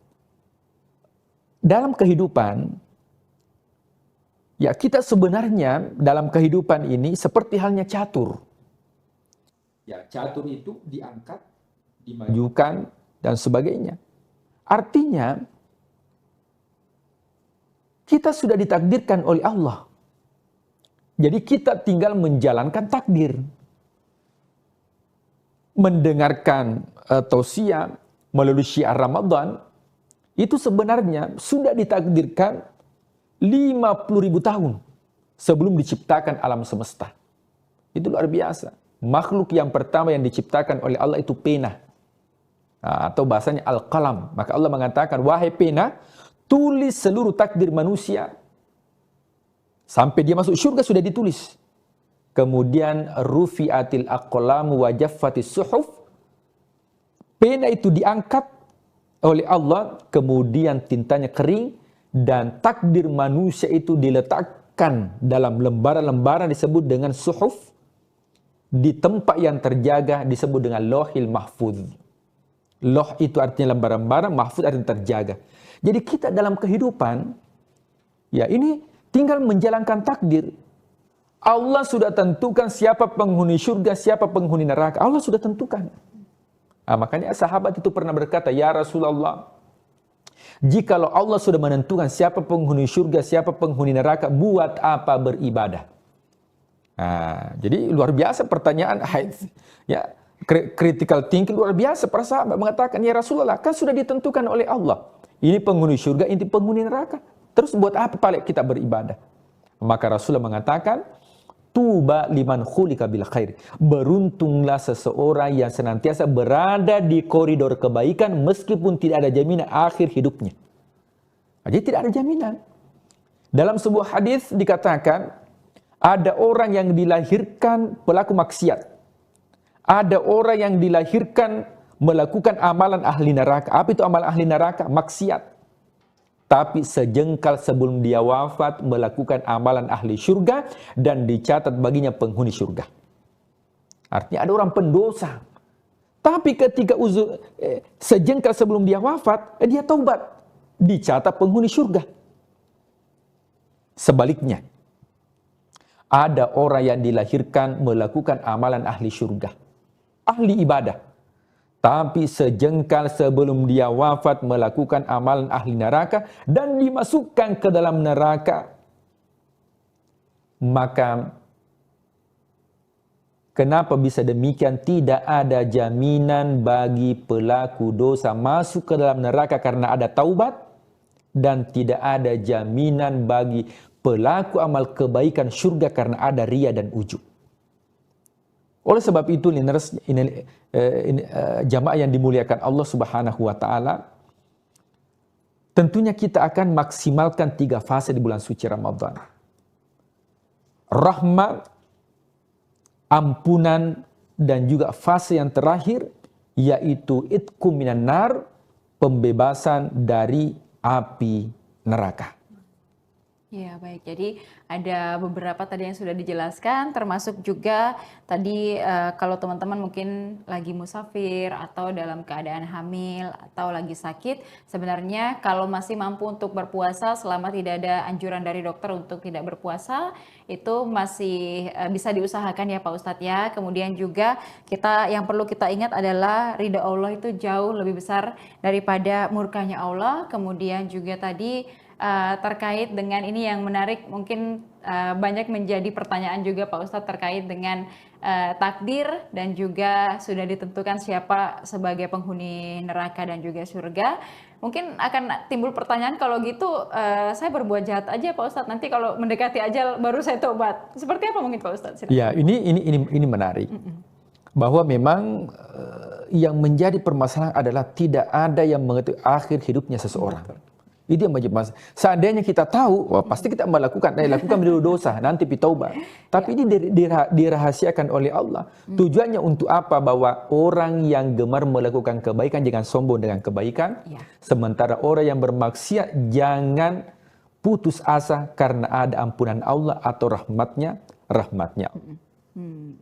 Dalam kehidupan, ya kita sebenarnya dalam kehidupan ini seperti halnya catur. Ya, catur itu diangkat, dimajukan, dan sebagainya. Artinya, kita sudah ditakdirkan oleh Allah. Jadi kita tinggal menjalankan takdir. Mendengarkan tausiah melalui syiar Ramadan, itu sebenarnya sudah ditakdirkan 50.000 tahun sebelum diciptakan alam semesta. Itu luar biasa. Makhluk yang pertama yang diciptakan oleh Allah itu pena. Atau bahasanya al-qalam. Maka Allah mengatakan, wahai pena, tulis seluruh takdir manusia. Sampai dia masuk surga sudah ditulis. Kemudian rufi'atil aqlamu wa jaffatis suhuf. Pena itu diangkat oleh Allah, kemudian tintanya kering, dan takdir manusia itu diletakkan dalam lembaran-lembaran disebut dengan suhuf. Di tempat yang terjaga disebut dengan lohil mahfuz. Loh itu artinya lembaran-lembaran, mahfuz artinya terjaga. Jadi kita dalam kehidupan, ya ini tinggal menjalankan takdir. Allah sudah tentukan siapa penghuni surga, siapa penghuni neraka. Allah sudah tentukan. Makanya sahabat itu pernah berkata, ya Rasulullah, jikalau Allah sudah menentukan siapa penghuni surga, siapa penghuni neraka, buat apa beribadah? Jadi luar biasa pertanyaan. Ya, critical thinking luar biasa. Para sahabat mengatakan, ya Rasulullah, kan sudah ditentukan oleh Allah. Ini penghuni surga, ini penghuni neraka. Terus buat apa paling kita beribadah? Maka Rasulullah mengatakan, tuba liman khulika bil khair. Beruntunglah seseorang yang senantiasa berada di koridor kebaikan meskipun tidak ada jaminan akhir hidupnya. Jadi tidak ada jaminan. Dalam sebuah hadis dikatakan, ada orang yang dilahirkan pelaku maksiat. Ada orang yang dilahirkan melakukan amalan ahli neraka. Apa itu amalan ahli neraka? Maksiat. Tapi sejengkal sebelum dia wafat melakukan amalan ahli surga dan dicatat baginya penghuni surga. Artinya ada orang pendosa. Tapi ketika sejengkal sebelum dia wafat, dia taubat. Dicatat penghuni surga. Sebaliknya, ada orang yang dilahirkan melakukan amalan ahli surga. Ahli ibadah. Tapi sejengkal sebelum dia wafat melakukan amalan ahli neraka dan dimasukkan ke dalam neraka. Maka kenapa bisa demikian? Tidak ada jaminan bagi pelaku dosa masuk ke dalam neraka karena ada taubat, dan tidak ada jaminan bagi pelaku amal kebaikan surga karena ada ria dan ujub. Oleh sebab itu, jamaah yang dimuliakan Allah Subhanahu wa taala, tentunya kita akan maksimalkan 3 fase di bulan suci Ramadan. Rahmat, ampunan, dan juga fase yang terakhir yaitu itqum minan nar, pembebasan dari api neraka. Ya, baik. Jadi ada beberapa tadi yang sudah dijelaskan, termasuk juga tadi kalau teman-teman mungkin lagi musafir atau dalam keadaan hamil atau lagi sakit, sebenarnya kalau masih mampu untuk berpuasa selama tidak ada anjuran dari dokter untuk tidak berpuasa, itu masih bisa diusahakan ya Pak Ustadz ya. Kemudian juga yang perlu kita ingat adalah ridha Allah itu jauh lebih besar daripada murkanya Allah. Kemudian juga tadi terkait dengan ini yang menarik, mungkin banyak menjadi pertanyaan juga Pak Ustadz terkait dengan takdir dan juga sudah ditentukan siapa sebagai penghuni neraka dan juga surga. Mungkin akan timbul pertanyaan, kalau gitu saya berbuat jahat aja Pak Ustadz, nanti kalau mendekati ajal baru saya tobat. Seperti apa mungkin Pak Ustadz? Ya, ini menarik. Bahwa memang yang menjadi permasalahan adalah tidak ada yang mengetahui akhir hidupnya seseorang. Itu yang menjadi masalah. Seandainya kita tahu, wah pasti kita lakukan dulu dosa, nanti pitaubat. Tapi ini dirahasiakan oleh Allah. Tujuannya untuk apa? Bahwa orang yang gemar melakukan kebaikan jangan sombong dengan kebaikan. Sementara orang yang bermaksiat jangan putus asa karena ada ampunan Allah atau rahmatnya.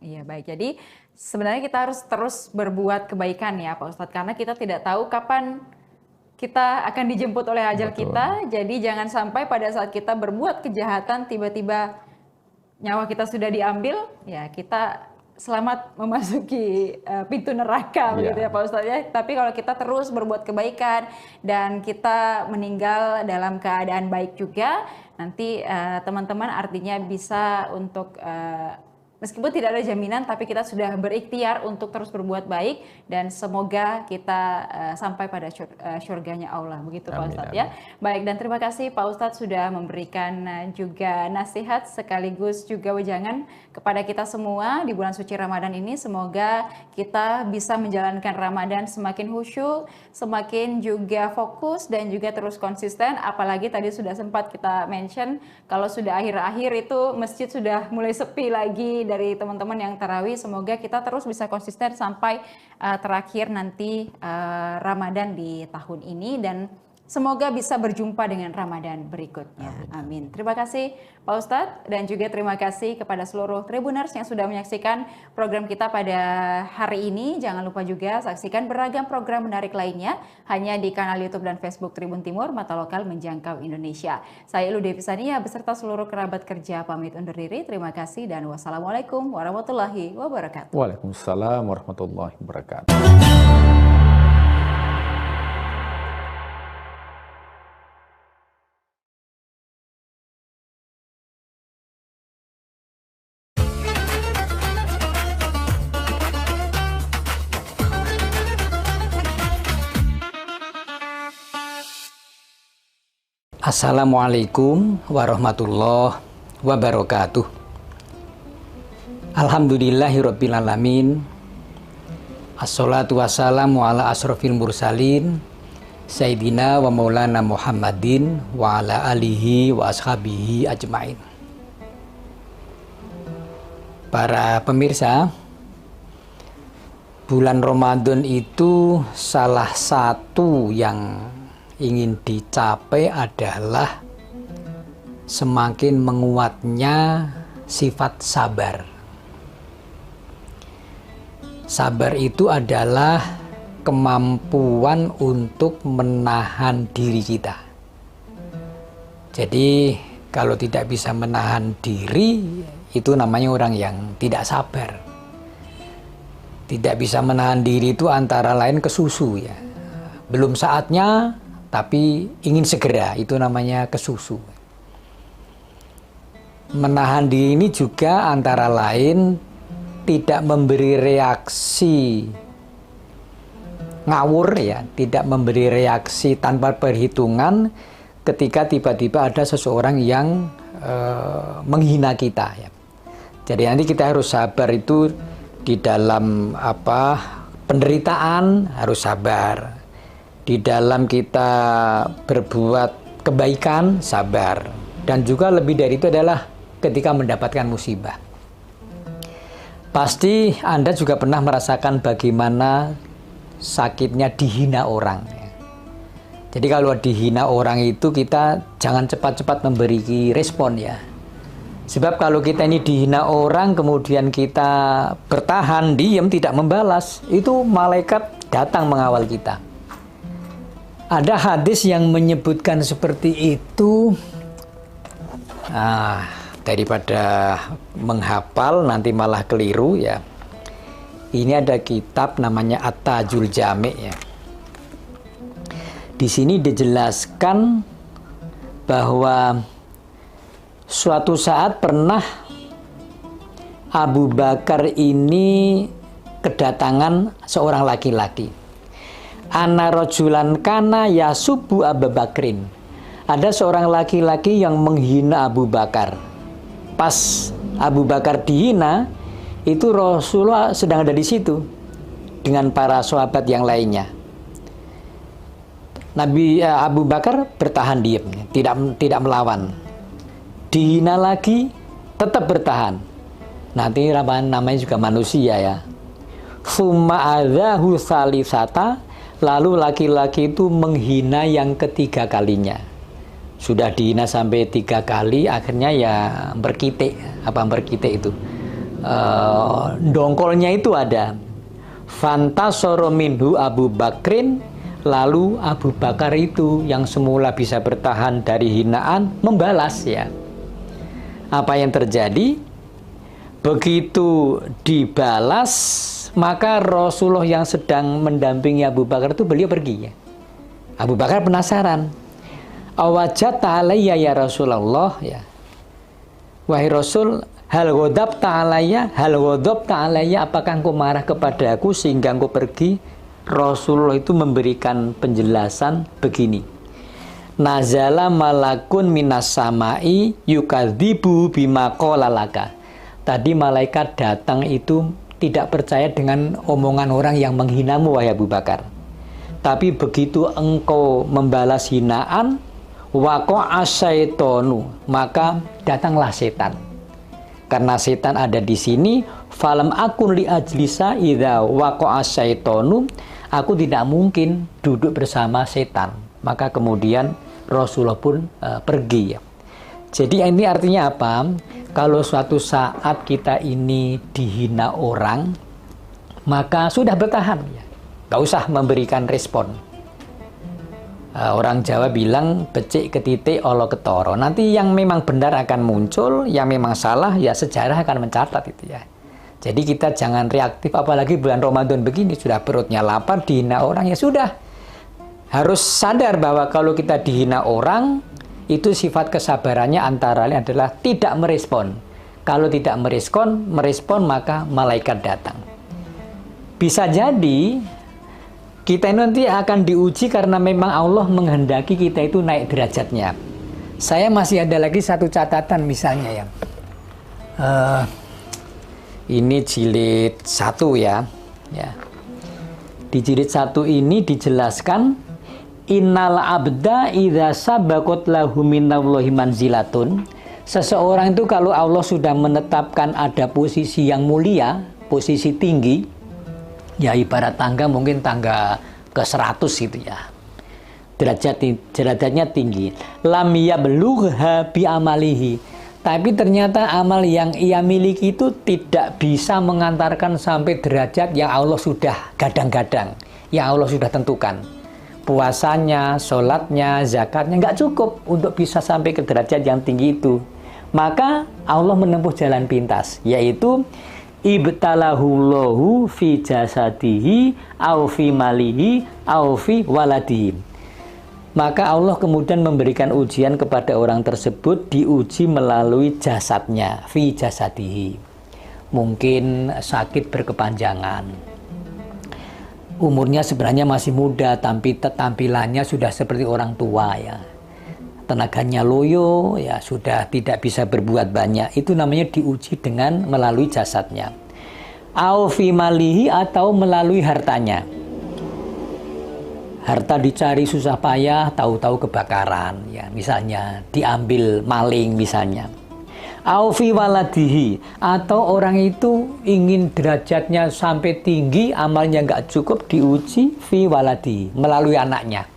Iya, baik. Jadi sebenarnya kita harus terus berbuat kebaikan ya Pak Ustadz, karena kita tidak tahu kapan kita akan dijemput oleh ajal kita. Jadi jangan sampai pada saat kita berbuat kejahatan tiba-tiba nyawa kita sudah diambil, ya kita selamat memasuki pintu neraka begitu ya Pak Ustadz ya. Tapi kalau kita terus berbuat kebaikan dan kita meninggal dalam keadaan baik juga, nanti teman-teman artinya bisa untuk meskipun tidak ada jaminan, tapi kita sudah berikhtiar untuk terus berbuat baik dan semoga kita sampai pada syurganya Allah, begitu Pak Ustadz ya. Baik, dan terima kasih Pak Ustadz sudah memberikan juga nasihat sekaligus juga wejangan kepada kita semua di bulan suci Ramadan ini. Semoga kita bisa menjalankan Ramadan semakin khusyuk, semakin juga fokus dan juga terus konsisten. Apalagi tadi sudah sempat kita mention kalau sudah akhir-akhir itu masjid sudah mulai sepi lagi dari teman-teman yang tarawih. Semoga kita terus bisa konsisten sampai terakhir nanti Ramadan di tahun ini dan semoga bisa berjumpa dengan Ramadan berikutnya. Amin. Terima kasih Pak Ustadz dan juga terima kasih kepada seluruh Tribuners yang sudah menyaksikan program kita pada hari ini. Jangan lupa juga saksikan beragam program menarik lainnya hanya di kanal YouTube dan Facebook Tribun Timur, Mata Lokal Menjangkau Indonesia. Saya Ilu Devi Sania beserta seluruh kerabat kerja pamit undur diri. Terima kasih dan wassalamualaikum warahmatullahi wabarakatuh. Waalaikumsalam warahmatullahi wabarakatuh. Assalamualaikum warahmatullahi wabarakatuh. Alhamdulillahirabbil alamin. Assalatu wassalamu ala asrofil mursalin Sayyidina wa maulana Muhammadin wa ala alihi wa ashabihi ajmain. Para pemirsa, bulan Ramadan itu salah satu yang ingin dicapai adalah semakin menguatnya sifat sabar. Sabar itu adalah kemampuan untuk menahan diri kita. Jadi kalau tidak bisa menahan diri, itu namanya orang yang tidak sabar. Tidak bisa menahan diri itu antara lain kesusu ya. Belum saatnya tapi ingin segera, itu namanya kesusu. Menahan diri ini juga antara lain tidak memberi reaksi ngawur ya, tidak memberi reaksi tanpa perhitungan ketika tiba-tiba ada seseorang yang menghina kita ya. Jadi nanti kita harus sabar itu di dalam penderitaan harus sabar. Di dalam kita berbuat kebaikan sabar, dan juga lebih dari itu adalah ketika mendapatkan musibah. Pasti Anda juga pernah merasakan bagaimana sakitnya dihina orang. Jadi kalau dihina orang itu kita jangan cepat-cepat memberi respon ya. Sebab kalau kita ini dihina orang kemudian kita bertahan, diam, tidak membalas, itu malaikat datang mengawal kita. Ada hadis yang menyebutkan seperti itu. Daripada menghafal nanti malah keliru ya. Ini ada kitab namanya At-Tajul Jami' ya. Di sini dijelaskan bahwa suatu saat pernah Abu Bakar ini kedatangan seorang laki-laki. Ana rajulan kana yasubu Abu Bakrin. Ada seorang laki-laki yang menghina Abu Bakar. Pas Abu Bakar dihina, itu Rasulullah sedang ada di situ dengan para sahabat yang lainnya. Nabi Abu Bakar bertahan diam, tidak melawan. Dihina lagi, tetap bertahan. Nanti namanya juga manusia ya. Summa adzahu salisata, lalu laki-laki itu menghina yang ketiga kalinya. Sudah dihina sampai 3 kali, akhirnya ya berkitik. Apa berkitik itu? Dongkolnya itu ada. Fantasoro minhu Abu Bakrin, lalu Abu Bakar itu yang semula bisa bertahan dari hinaan membalas ya. Apa yang terjadi? Begitu dibalas, maka Rasulullah yang sedang mendampingi Abu Bakar itu beliau pergi ya. Abu Bakar penasaran. Awajata alayya ya Rasulullah ya. Wahai Rasul, hal ghadabta alayya, apakah engkau marah kepada aku sehingga engkau pergi? Rasulullah itu memberikan penjelasan begini. Nazala malakun minas samai yukadzibu bima qala laka. Tadi malaikat datang itu tidak percaya dengan omongan orang yang menghinamu wahai Abu Bakar. Tapi begitu engkau membalas hinaan, waqa'a syaitonu, maka datanglah setan. Karena setan ada di sini, falam akun li ajlisa idza waqa'a syaitonu, aku tidak mungkin duduk bersama setan. Maka kemudian Rasulullah pun pergi ya. Jadi ini artinya apa? Kalau suatu saat kita ini dihina orang, maka sudah bertahan ya. Gak usah memberikan respon. Orang Jawa bilang becik ketitik olo ketoro. Nanti yang memang benar akan muncul, yang memang salah ya sejarah akan mencatat itu ya. Jadi kita jangan reaktif, apalagi bulan Ramadan begini sudah perutnya lapar, dihina orang ya sudah. Harus sadar bahwa kalau kita dihina orang, itu sifat kesabarannya antara lain adalah tidak merespon. Kalau tidak merespon maka malaikat datang. Bisa jadi kita nanti akan diuji karena memang Allah menghendaki kita itu naik derajatnya. Saya masih ada lagi satu catatan misalnya ya. Ini jilid 1 ya. Di jilid 1 ini dijelaskan innal abda idza sabaqat lahu minallahi manzilatun. Seseorang itu kalau Allah sudah menetapkan ada posisi yang mulia, posisi tinggi, Ya ibarat tangga mungkin tangga ke 100 gitu ya. Derajatnya tinggi. Lam yablugha bi amalihi. Tapi ternyata amal yang ia miliki itu tidak bisa mengantarkan sampai derajat yang Allah sudah gadang-gadang, yang Allah sudah tentukan. Puasanya, sholatnya, zakatnya nggak cukup untuk bisa sampai ke derajat yang tinggi itu. Maka Allah menempuh jalan pintas, yaitu ibtalahullahu fi jasadihi au fi malihi au fi waladihi. Maka Allah kemudian memberikan ujian kepada orang tersebut, diuji melalui jasadnya, fi jasadihi. Mungkin sakit berkepanjangan. Umurnya sebenarnya masih muda, tapi tampilannya sudah seperti orang tua ya. Tenaganya loyo, ya sudah tidak bisa berbuat banyak. Itu namanya diuji dengan melalui jasadnya. Au fi malihi, atau melalui hartanya. Harta dicari susah payah, tahu-tahu kebakaran, ya misalnya diambil maling misalnya. Au fi waladihi, atau orang itu ingin derajatnya sampai tinggi, amalnya nggak cukup, diuji fi waladihi, melalui anaknya.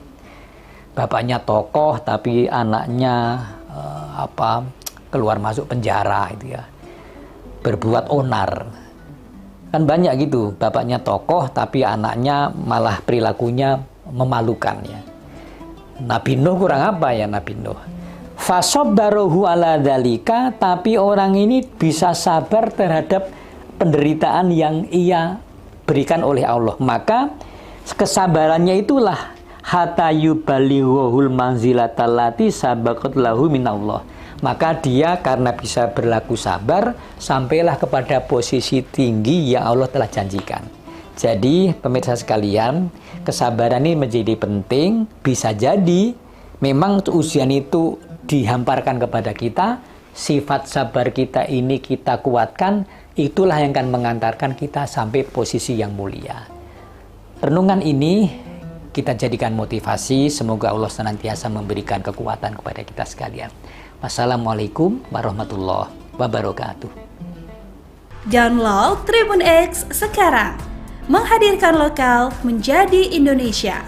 Bapaknya tokoh tapi anaknya keluar masuk penjara itu ya, berbuat onar. Kan banyak gitu, bapaknya tokoh tapi anaknya malah perilakunya memalukan ya. Nabi Nuh kurang apa ya Nabi Nuh? Fasobbarohu ala dzalika, tapi orang ini bisa sabar terhadap penderitaan yang ia berikan oleh Allah. Maka kesabarannya itulah hatta yubalighuhul manzilatallati sabaqat lahu minallah. Maka dia karena bisa berlaku sabar, sampailah kepada posisi tinggi yang Allah telah janjikan. Jadi pemirsa sekalian, kesabaran ini menjadi penting. Bisa jadi memang ujian itu dihamparkan kepada kita, sifat sabar kita ini kita kuatkan, itulah yang akan mengantarkan kita sampai posisi yang mulia. Renungan ini kita jadikan motivasi, semoga Allah senantiasa memberikan kekuatan kepada kita sekalian. Wassalamualaikum warahmatullahi wabarakatuh. Download Tribun X sekarang, menghadirkan lokal menjadi Indonesia.